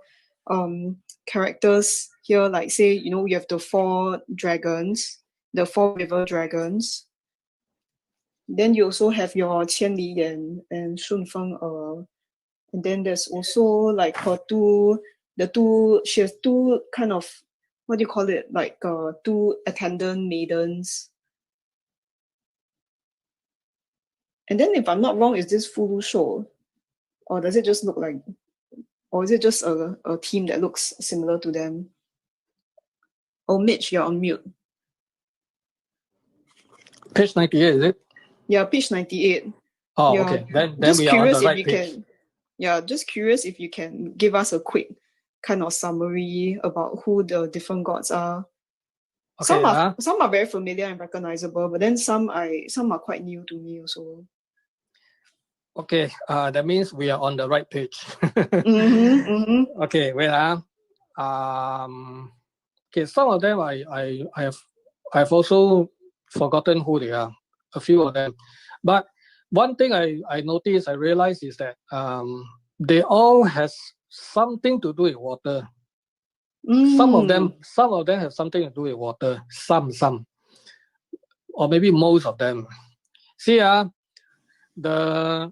characters here, like say, we have the 4 dragons, the 4 river dragons. Then you also have your Qian Li Yan and Shun Feng and then there's also like she has 2 kind of, what do you call it, like 2 attendant maidens. And then, if I'm not wrong, is this Fulu show? Or does it just look like, or is it just a team that looks similar to them? Oh, Mitch, you're on mute. Page 98, is it? Yeah, page 98. Oh, Yeah. okay. Then Just we are on curious the if right you page. can, yeah, just curious if you can give us a quick kind of summary about who the different gods are. Okay, Some are very familiar and recognizable, but then some are quite new to me also. okay. That means we are on the right page. Okay, wait. Okay, some of them I've also forgotten who they are. A few of them, but one thing I noticed, I realized is that they all has something to do with water. Some of them have something to do with water. Some, or maybe most of them. See, the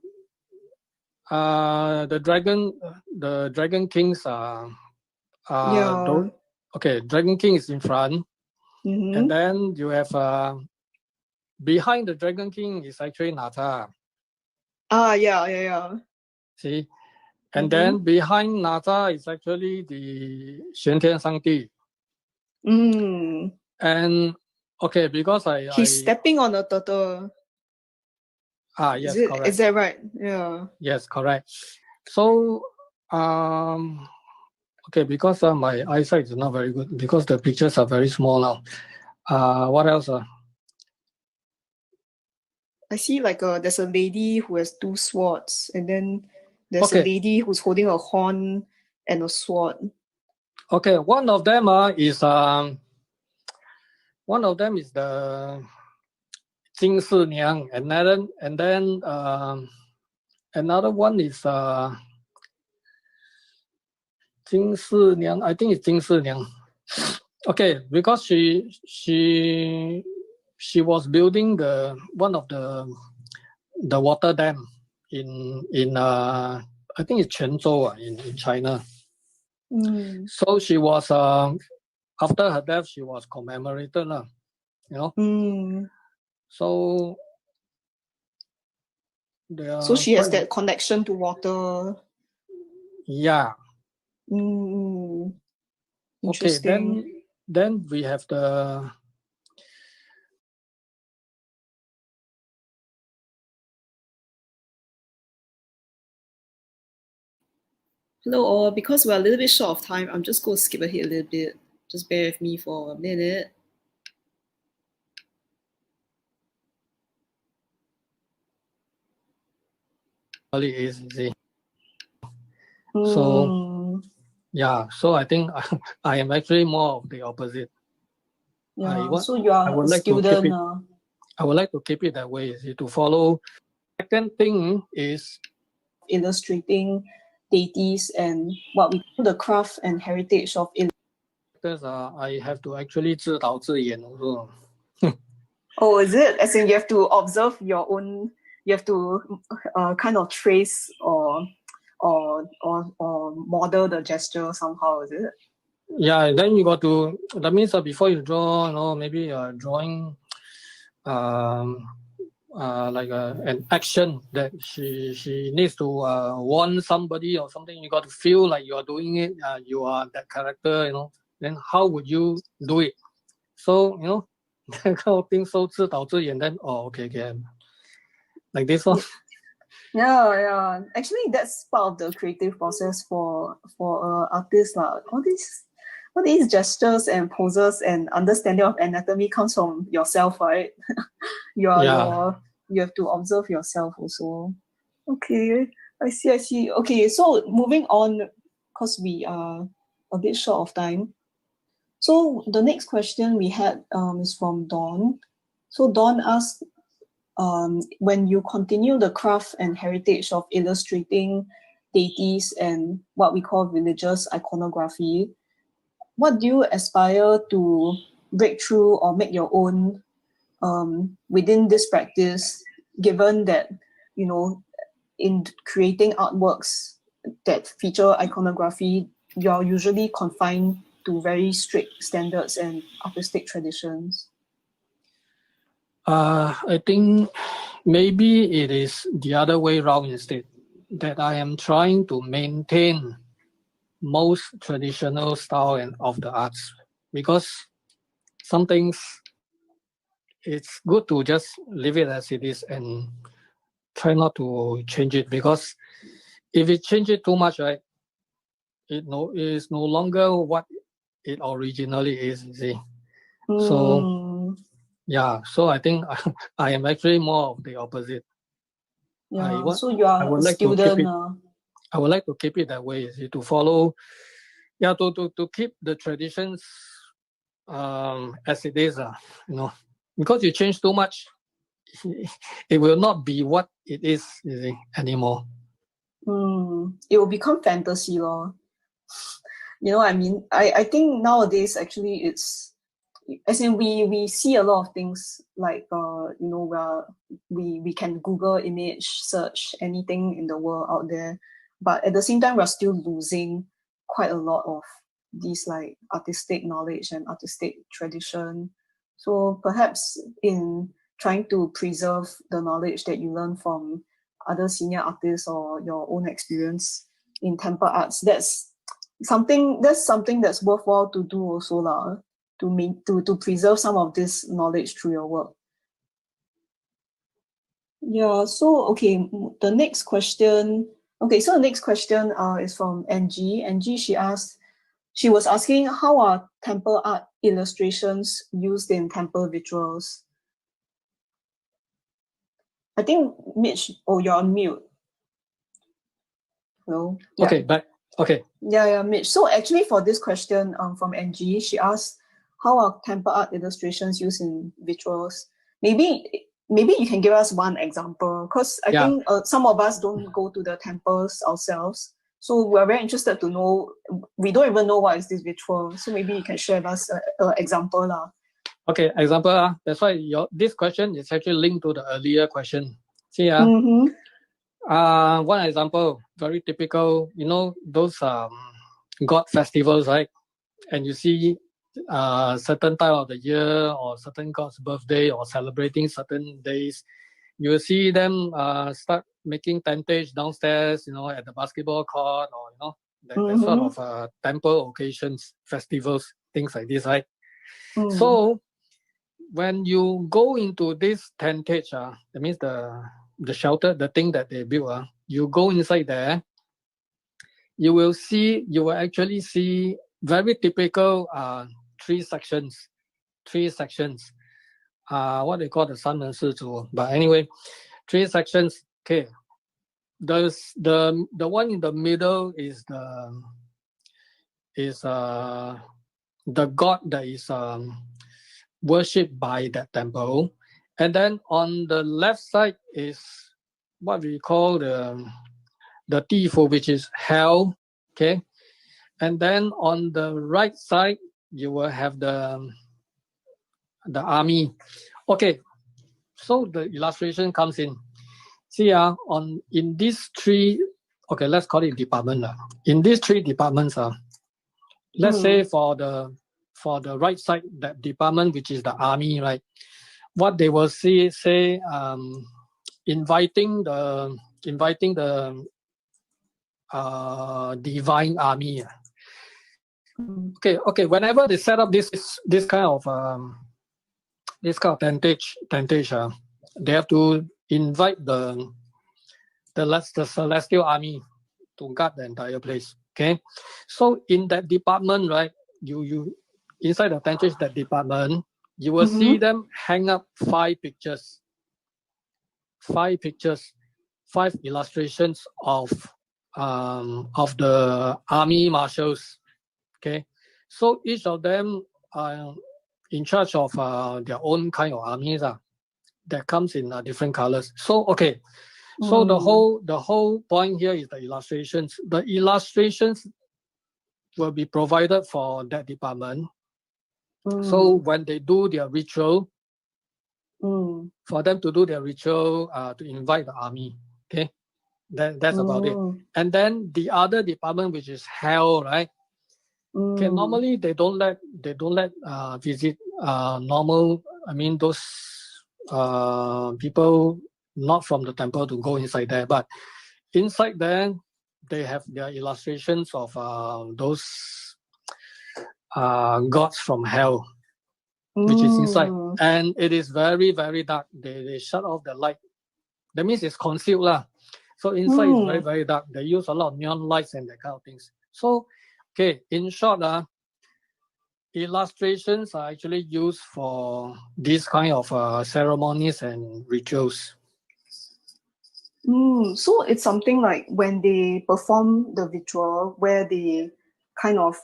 dragon kings are Yeah. okay. Dragon king is in front, and then you have behind the dragon king is actually Nata. Yeah. See, and then behind Nata is actually the 玄天上帝. And okay, because He's stepping on a turtle. Yes, correct. Is that right? Yeah. Yes, correct. So okay, because my eyesight is not very good because the pictures are very small now. What else? I see like there's a lady who has two swords, and then there's a Okay. lady who's holding a horn and a sword. Okay, one of them is the 金氏娘, and then another one is 金氏娘, I think it's 金氏娘. Okay, because she was building one of the water dam in I think it's Quanzhou in China. So she was after her death she was commemorated, you know. So So she has that connection to water. Yeah. Interesting. Okay, then we have the Hello all, because we're a little bit short of time, I'm just going to skip ahead a little bit. Just bear with me for a minute. really easy. So yeah, so I think I am actually more of the opposite. Yeah, so you are a student. I would like to keep it that way, to follow. Second thing is illustrating deities and what we call the craft and heritage of I have to actually 自导自演 also. Oh, is it? As in you have to observe your own, you have to kind of trace or model the gesture somehow, is it? Yeah, then you got to, that means before you draw, maybe drawing like an action that she needs to warn somebody or something. You got to feel like you are doing it. You are that character, Then how would you do it? So that kind of thing. So 自导自演. Then okay, like this one. Yeah. Actually, that's part of the creative process for artists lah. All these gestures and poses and understanding of anatomy comes from yourself, right? You have to observe yourself also. Okay, I see. Okay, so moving on, because we are a bit short of time. So the next question we had is from Dawn. So Dawn asked, when you continue the craft and heritage of illustrating deities and what we call religious iconography, what do you aspire to break through or make your own within this practice, given that, in creating artworks that feature iconography, you're usually confined to very strict standards and artistic traditions? I think maybe it is the other way around instead, that I am trying to maintain most traditional style and of the arts, because some things it's good to just leave it as it is and try not to change it, because if you change it too much, right, it is no longer what it originally is, you see. So yeah, so I think I am actually more of the opposite. Yeah, so you are a Like to keep student. it. I would like to keep it that way, you see, to follow, yeah, to keep the traditions as it is, you know, because you change too much, it will not be what it is, you see, anymore. It will become fantasy, lor. You know what I mean? I think nowadays actually it's, as in we see a lot of things like you know, where we can Google image search anything in the world out there, but at the same time we're still losing quite a lot of these like artistic knowledge and artistic tradition. So perhaps in trying to preserve the knowledge that you learn from other senior artists or your own experience in temple arts, that's something that's worthwhile to do also lah, to preserve some of this knowledge through your work. Yeah, so okay, the next question. Okay, so the next question is from Angie. Angie, she was asking, how are temple art illustrations used in temple rituals? I think Mitch, you're on mute. Hello? Yeah. Okay, but okay. Yeah, Mitch. So actually for this question from Angie, she asked, how are temple art illustrations used in rituals? Maybe you can give us one example, because I think some of us don't go to the temples ourselves. So we're very interested to know, we don't even know what is this ritual. So maybe you can share with us an example lah. Okay, example. That's why this question is actually linked to the earlier question. See, one example, very typical, you know, those god festivals, right? And you see certain time of the year or certain god's birthday or celebrating certain days, you will see them start making tentage downstairs, you know, at the basketball court, or, you know, that sort of temple occasions, festivals, things like this, right? So when you go into this tentage, that means the shelter, the thing that they built, you go inside there, you will actually see very typical three sections. What they call the 三门四主. But anyway, three sections. Okay. The one in the middle is the god that is worshipped by that temple. And then on the left side is what we call the Tifo, which is hell. Okay. And then on the right side, you will have the army. Okay. So the illustration comes in. See, in these three, okay, let's call it department. In these three departments, let's say for the right side, that department, which is the army, right? What they will say inviting the divine army. Okay. Whenever they set up this kind of tentage, they have to invite the celestial army to guard the entire place. Okay, so in that department, right, you inside the tentage, that department, you will see them hang up 5 pictures, 5 illustrations of the army marshals. Okay, so each of them are in charge of their own kind of armies that comes in different colors. So okay, so the whole point here is the illustrations. The illustrations will be provided for that department. So when they do their ritual, for them to do their ritual to invite the army. Okay, that's about it. And then the other department, which is hell, right? Okay, normally they don't let visit normal. I mean, those people not from the temple to go inside there, but inside there they have their illustrations of those gods from hell, which is inside, and it is very, very dark. They shut off the light. That means it's concealed lah. So inside is very, very dark. They use a lot of neon lights and that kind of things. So, okay, in short, illustrations are actually used for these kind of ceremonies and rituals. So it's something like when they perform the ritual where they kind of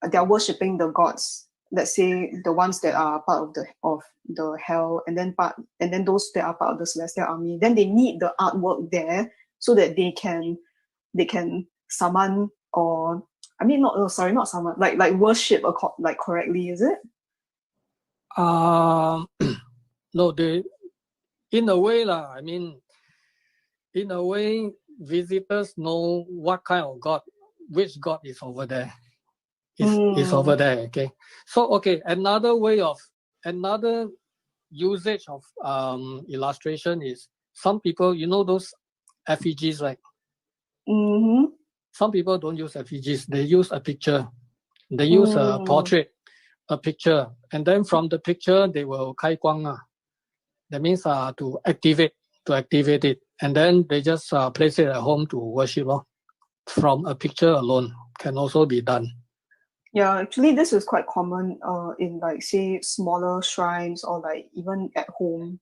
they're worshipping the gods. Let's say the ones that are part of the hell, and then those that are part of the celestial army. Then they need the artwork there so that they can summon, or I mean not summon, like worship like correctly, is it? No, they in a way lah. I mean, in a way, visitors know what kind of god, which god is over there. Is over there. Okay. So okay, another usage of illustration is some people, you know those effigies, right? Some people don't use effigies. They use a picture. They use a portrait, a picture, and then from the picture they will kai guang. That means to activate it, and then they just place it at home to worship. From a picture alone can also be done. Yeah, actually, this is quite common in like say smaller shrines or like even at home.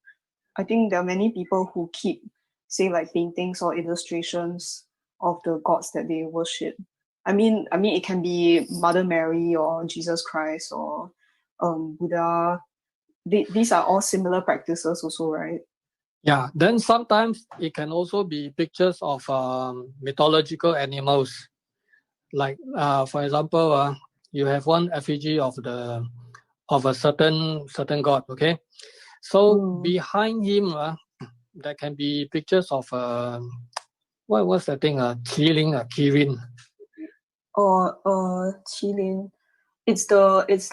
I think there are many people who keep say like paintings or illustrations of the gods that they worship. I mean, it can be Mother Mary or Jesus Christ or Buddha. These are all similar practices, also, right? Yeah. Then sometimes it can also be pictures of mythological animals, like for example, you have one effigy of a certain god. Okay, so behind him, there can be pictures of what's that thing? Kirin. Or qilin. It's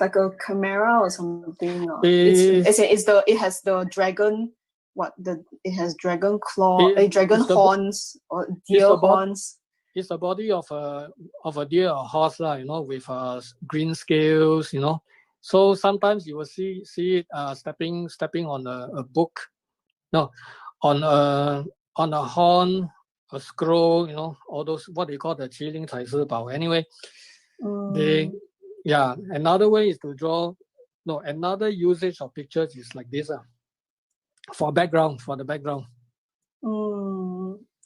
like a chimera or something. It has the dragon. It has dragon claw, dragon horns or deer horns. It's the body of a deer or horse, with green scales, So sometimes you will see it stepping on a book, no, on a horn, a scroll, all those what they call the 麒麟彩狮宝. Anyway, another way is to draw. No, another usage of pictures is like this, for the background.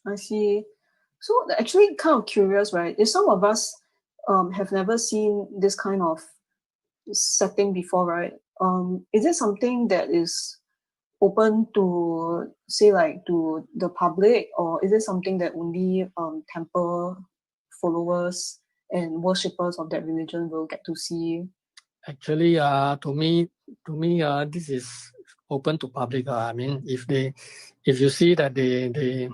I see. So actually, kind of curious, right? If some of us have never seen this kind of setting before, right? Is it something that is open to say like to the public, or is it something that only temple followers and worshippers of that religion will get to see? Actually, to me, this is open to public. I mean, if you see that they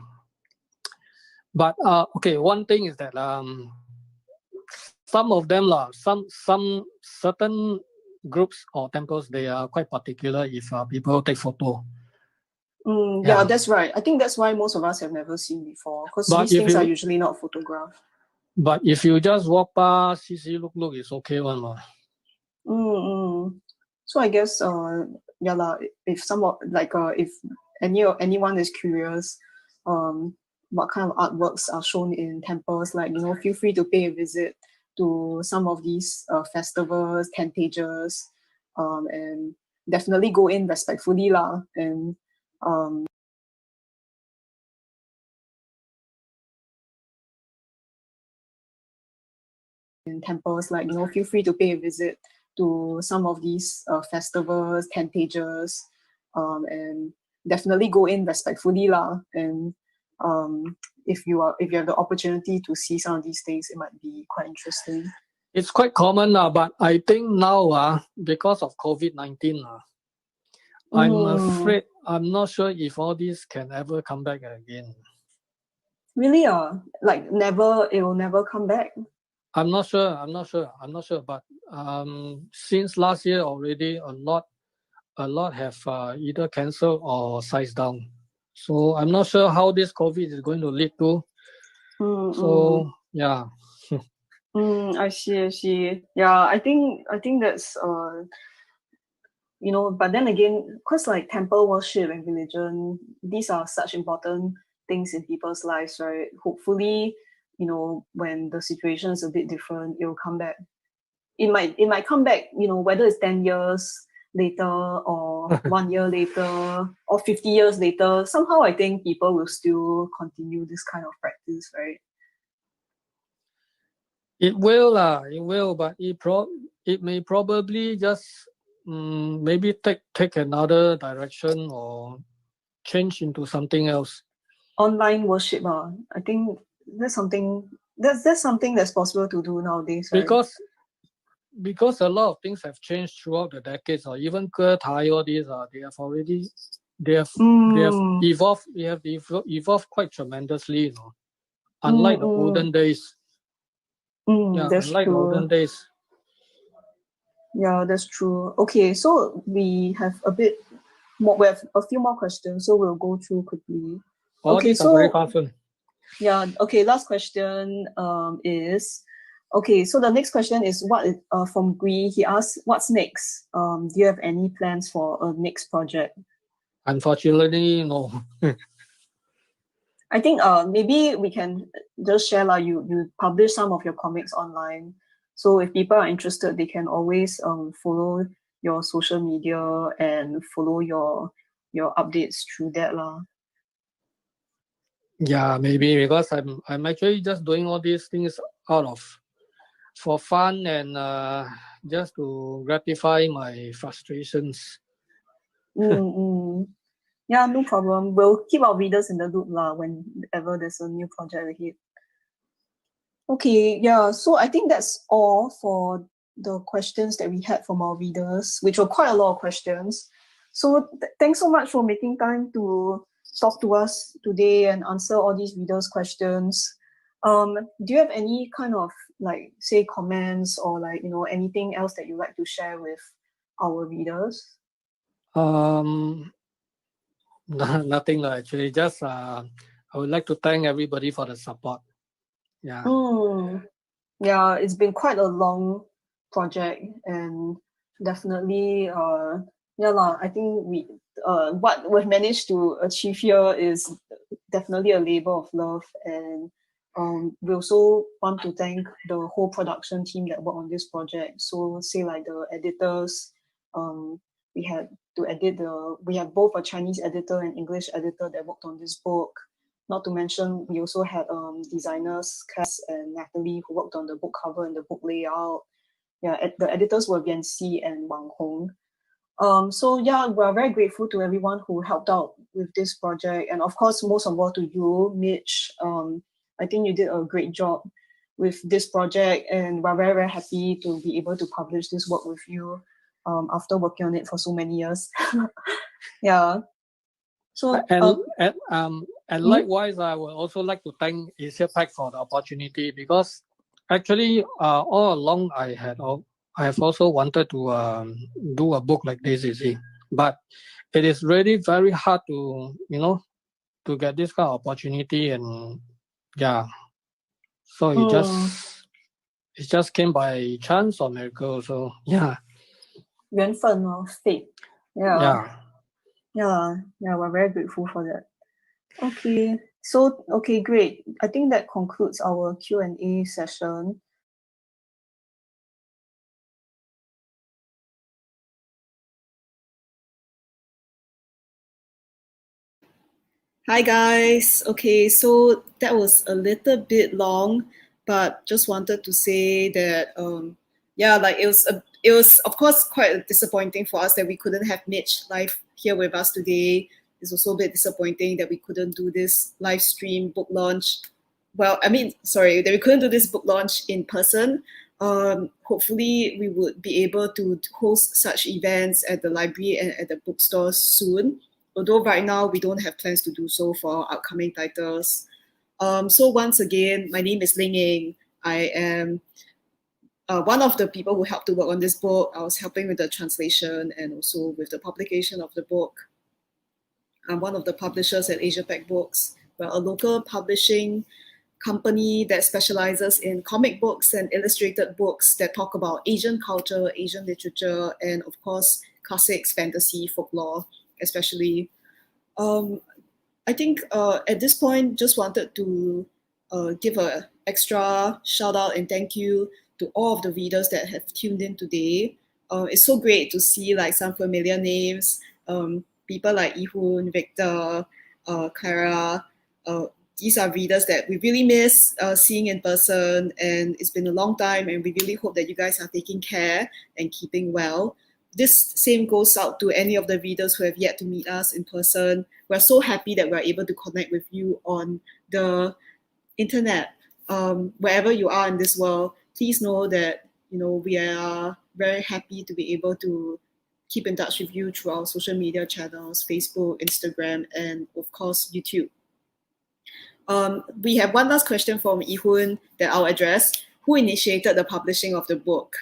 but okay, one thing is that some of them some certain groups or temples, they are quite particular if people take photo. Yeah, that's right. I think that's why most of us have never seen before, because these things are usually not photographed. But if you just walk past, see, look, it's okay one. So I guess if if anyone is curious what kind of artworks are shown in temples, feel free to pay a visit to some of these festivals, tentages, and definitely go in respectfully lah, and in temples, feel free to pay a visit to some of these festivals, tentages, and definitely go in respectfully lah, and if you have the opportunity to see some of these things, it might be quite interesting. It's quite common now, but I think now because of COVID-19 I'm afraid, I'm not sure if all this can ever come back again. Really? It will never come back? I'm not sure, but since last year already, a lot have either cancelled or sized down. So I'm not sure how this COVID is going to lead to. So yeah. I see. Yeah, I think that's but then again, because like temple worship and religion, these are such important things in people's lives, right? Hopefully, when the situation is a bit different, it will come back. It might come back, whether it's 10 years later or 1 year later or 50 years later. Somehow I think people will still continue this kind of practice, right? It will, but it may probably just maybe take another direction or change into something else. Online worship, I think that's something that's possible to do nowadays, right? Because a lot of things have changed throughout the decades, or even Ke Thai, all these they have evolved quite tremendously, unlike the olden days. That's unlike the olden true. days. Yeah, that's true. Okay, so we have a bit more. We have a few more questions, so we'll go through quickly. All Okay, these are very so powerful. yeah. Okay, last question is okay. So the next question is from Gui. He asks, "What's next? Do you have any plans for a next project?" Unfortunately, no. I think maybe we can just share you publish some of your comics online. So if people are interested, they can always follow your social media and follow your updates through that lah. Yeah, maybe because I'm actually just doing all these things for fun and just to gratify my frustrations. Yeah, no problem. We'll keep our readers in the loop lah whenever there's a new project ahead. Okay, yeah. So I think that's all for the questions that we had from our readers, which were quite a lot of questions. So thanks so much for making time to talk to us today and answer all these readers' questions. Do you have any kind of like say comments or like anything else that you'd like to share with our readers? Nothing actually. Just I would like to thank everybody for the support. Yeah. Yeah, it's been quite a long project and definitely yeah lah, I think what we've managed to achieve here is definitely a labor of love, and we also want to thank the whole production team that worked on this project. So say like the editors, we had to we have both a Chinese editor and English editor that worked on this book. Not to mention, we also had designers, Cass and Natalie, who worked on the book cover and the book layout. Yeah, the editors were Viancy and Wang Hong. So yeah, we're very grateful to everyone who helped out with this project. And of course, most of all to you, Mitch. I think you did a great job with this project, and we're very, very happy to be able to publish this work with you after working on it for so many years. Yeah. So and likewise, I would also like to thank Asia Pac for the opportunity, because actually all along I have also wanted to do a book like this, you see, but it is really very hard to to get this kind of opportunity, and yeah, so it just came by chance or miracle. So yeah. 缘分 or fate. Yeah. We're very grateful for that. Okay, so okay, great. I think that concludes our Q&A session. Hi guys. Okay, so that was a little bit long, but just wanted to say that yeah, like it was of course quite disappointing for us that we couldn't have Mitch live here with us today. It's also a bit disappointing that we couldn't do this live stream book launch. Well, I mean, sorry, that we couldn't do this book launch in person. Hopefully, we would be able to host such events at the library and at the bookstores soon. Although right now we don't have plans to do so for our upcoming titles. So once again, my name is Ling Ying. I am one of the people who helped to work on this book. I was helping with the translation and also with the publication of the book. I'm one of the publishers at Asia Pac Books. We're a local publishing company that specializes in comic books and illustrated books that talk about Asian culture, Asian literature, and of course, classics, fantasy, folklore, especially. Um, I think at this point, just wanted to give a extra shout out and thank you to all of the readers that have tuned in today. It's so great to see like some familiar names, people like Ihun, Victor, Clara. Uh, these are readers that we really miss seeing in person, and it's been a long time, and we really hope that you guys are taking care and keeping well. This same goes out to any of the readers who have yet to meet us in person. We're so happy that we're able to connect with you on the internet. Wherever you are in this world, please know that we are very happy to be able to keep in touch with you through our social media channels, Facebook, Instagram, and of course YouTube. We have one last question from Ihun that I'll address. Who initiated the publishing of the book?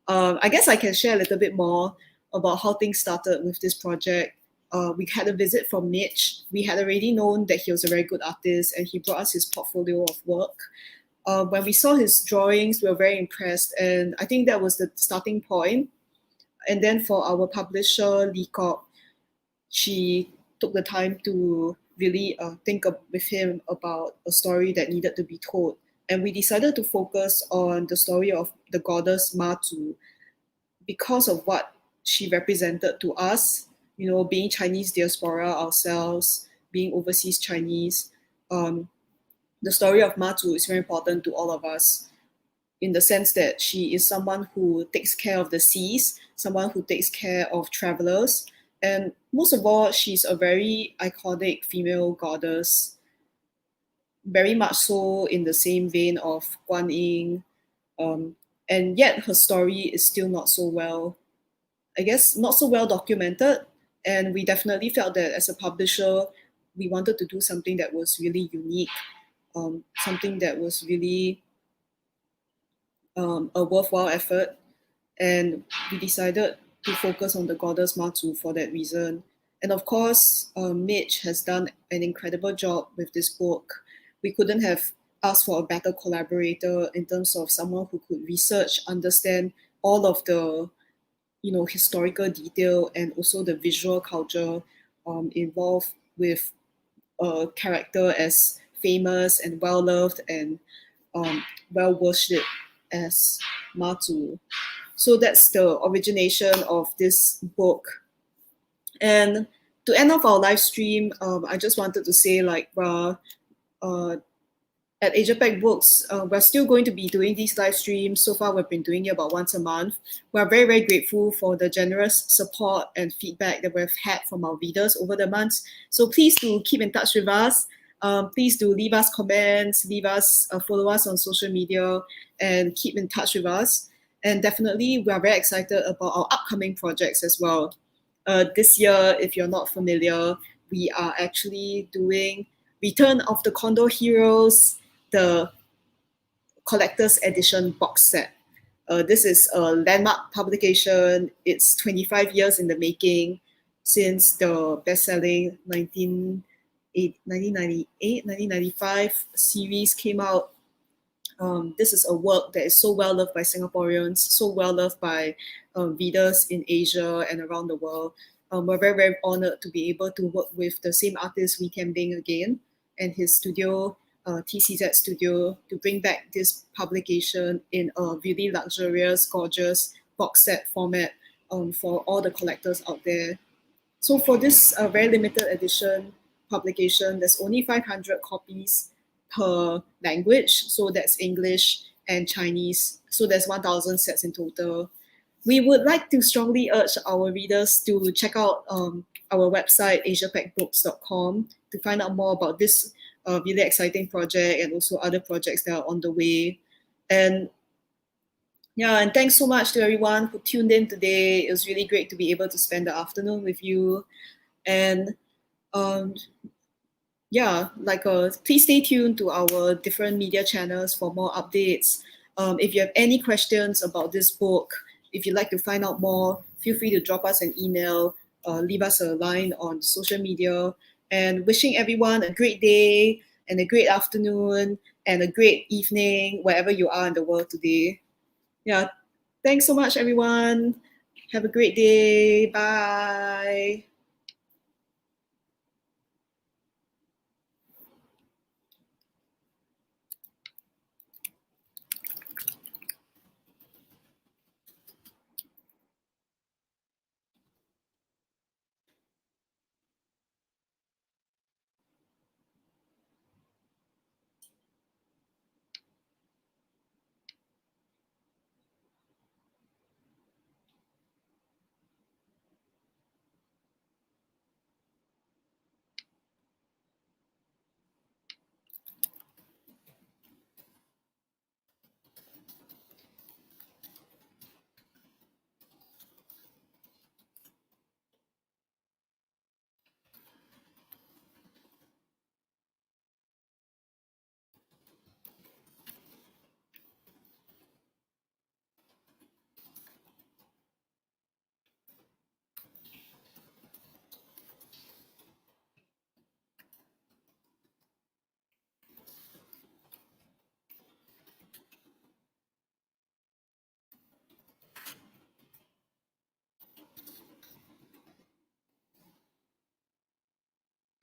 I guess I can share a little bit more about how things started with this project. We had a visit from Mitch. We had already known that he was a very good artist, and he brought us his portfolio of work. When we saw his drawings, we were very impressed, and I think that was the starting point. And then for our publisher, Lee Kok, she took the time to really think with him about a story that needed to be told. And we decided to focus on the story of the goddess Matu because of what she represented to us, being Chinese diaspora ourselves, being overseas Chinese. The story of Matu is very important to all of us in the sense that she is someone who takes care of the seas, someone who takes care of travelers, and most of all, she's a very iconic female goddess, very much so in the same vein of Guan Yin, and yet her story is still not so well, I guess, not so well documented. And we definitely felt that as a publisher, we wanted to do something that was really unique, something that was really a worthwhile effort. And we decided to focus on the goddess Matu for that reason. And of course, Mitch has done an incredible job with this book. We couldn't have asked for a better collaborator in terms of someone who could research, understand all of the historical detail and also the visual culture involved with a character as famous and well loved and well worshipped as Matu. So that's the origination of this book. And to end off our live stream, I just wanted to say at Asia Pac Books, we're still going to be doing these live streams. So far, we've been doing it about once a month. We're very, very grateful for the generous support and feedback that we've had from our readers over the months. So please do keep in touch with us. Please do leave us comments, follow us on social media, and keep in touch with us. And definitely, we are very excited about our upcoming projects as well. This year, if you're not familiar, we are actually doing Return of the Condor Heroes, the collector's edition box set. This is a landmark publication. It's 25 years in the making since the best-selling 1998, 1995 series came out. This is a work that is so well loved by Singaporeans, so well loved by readers in Asia and around the world. We're very, very honored to be able to work with the same artist, Wee Kian Bing, again, and his studio, TCZ Studio, to bring back this publication in a really luxurious, gorgeous box set format for all the collectors out there. So for this very limited edition publication, there's only 500 copies per language. So that's English and Chinese. So there's 1,000 sets in total. We would like to strongly urge our readers to check out our website, asiapacbooks.com, to find out more about this really exciting project and also other projects that are on the way. And yeah, and thanks so much to everyone who tuned in today. It was really great to be able to spend the afternoon with you. And please stay tuned to our different media channels for more updates. If you have any questions about this book, if you'd like to find out more, feel free to drop us an email, leave us a line on social media. and wishing everyone a great day and a great afternoon and a great evening wherever you are in the world today. Yeah, thanks so much, everyone. Have a great day. Bye.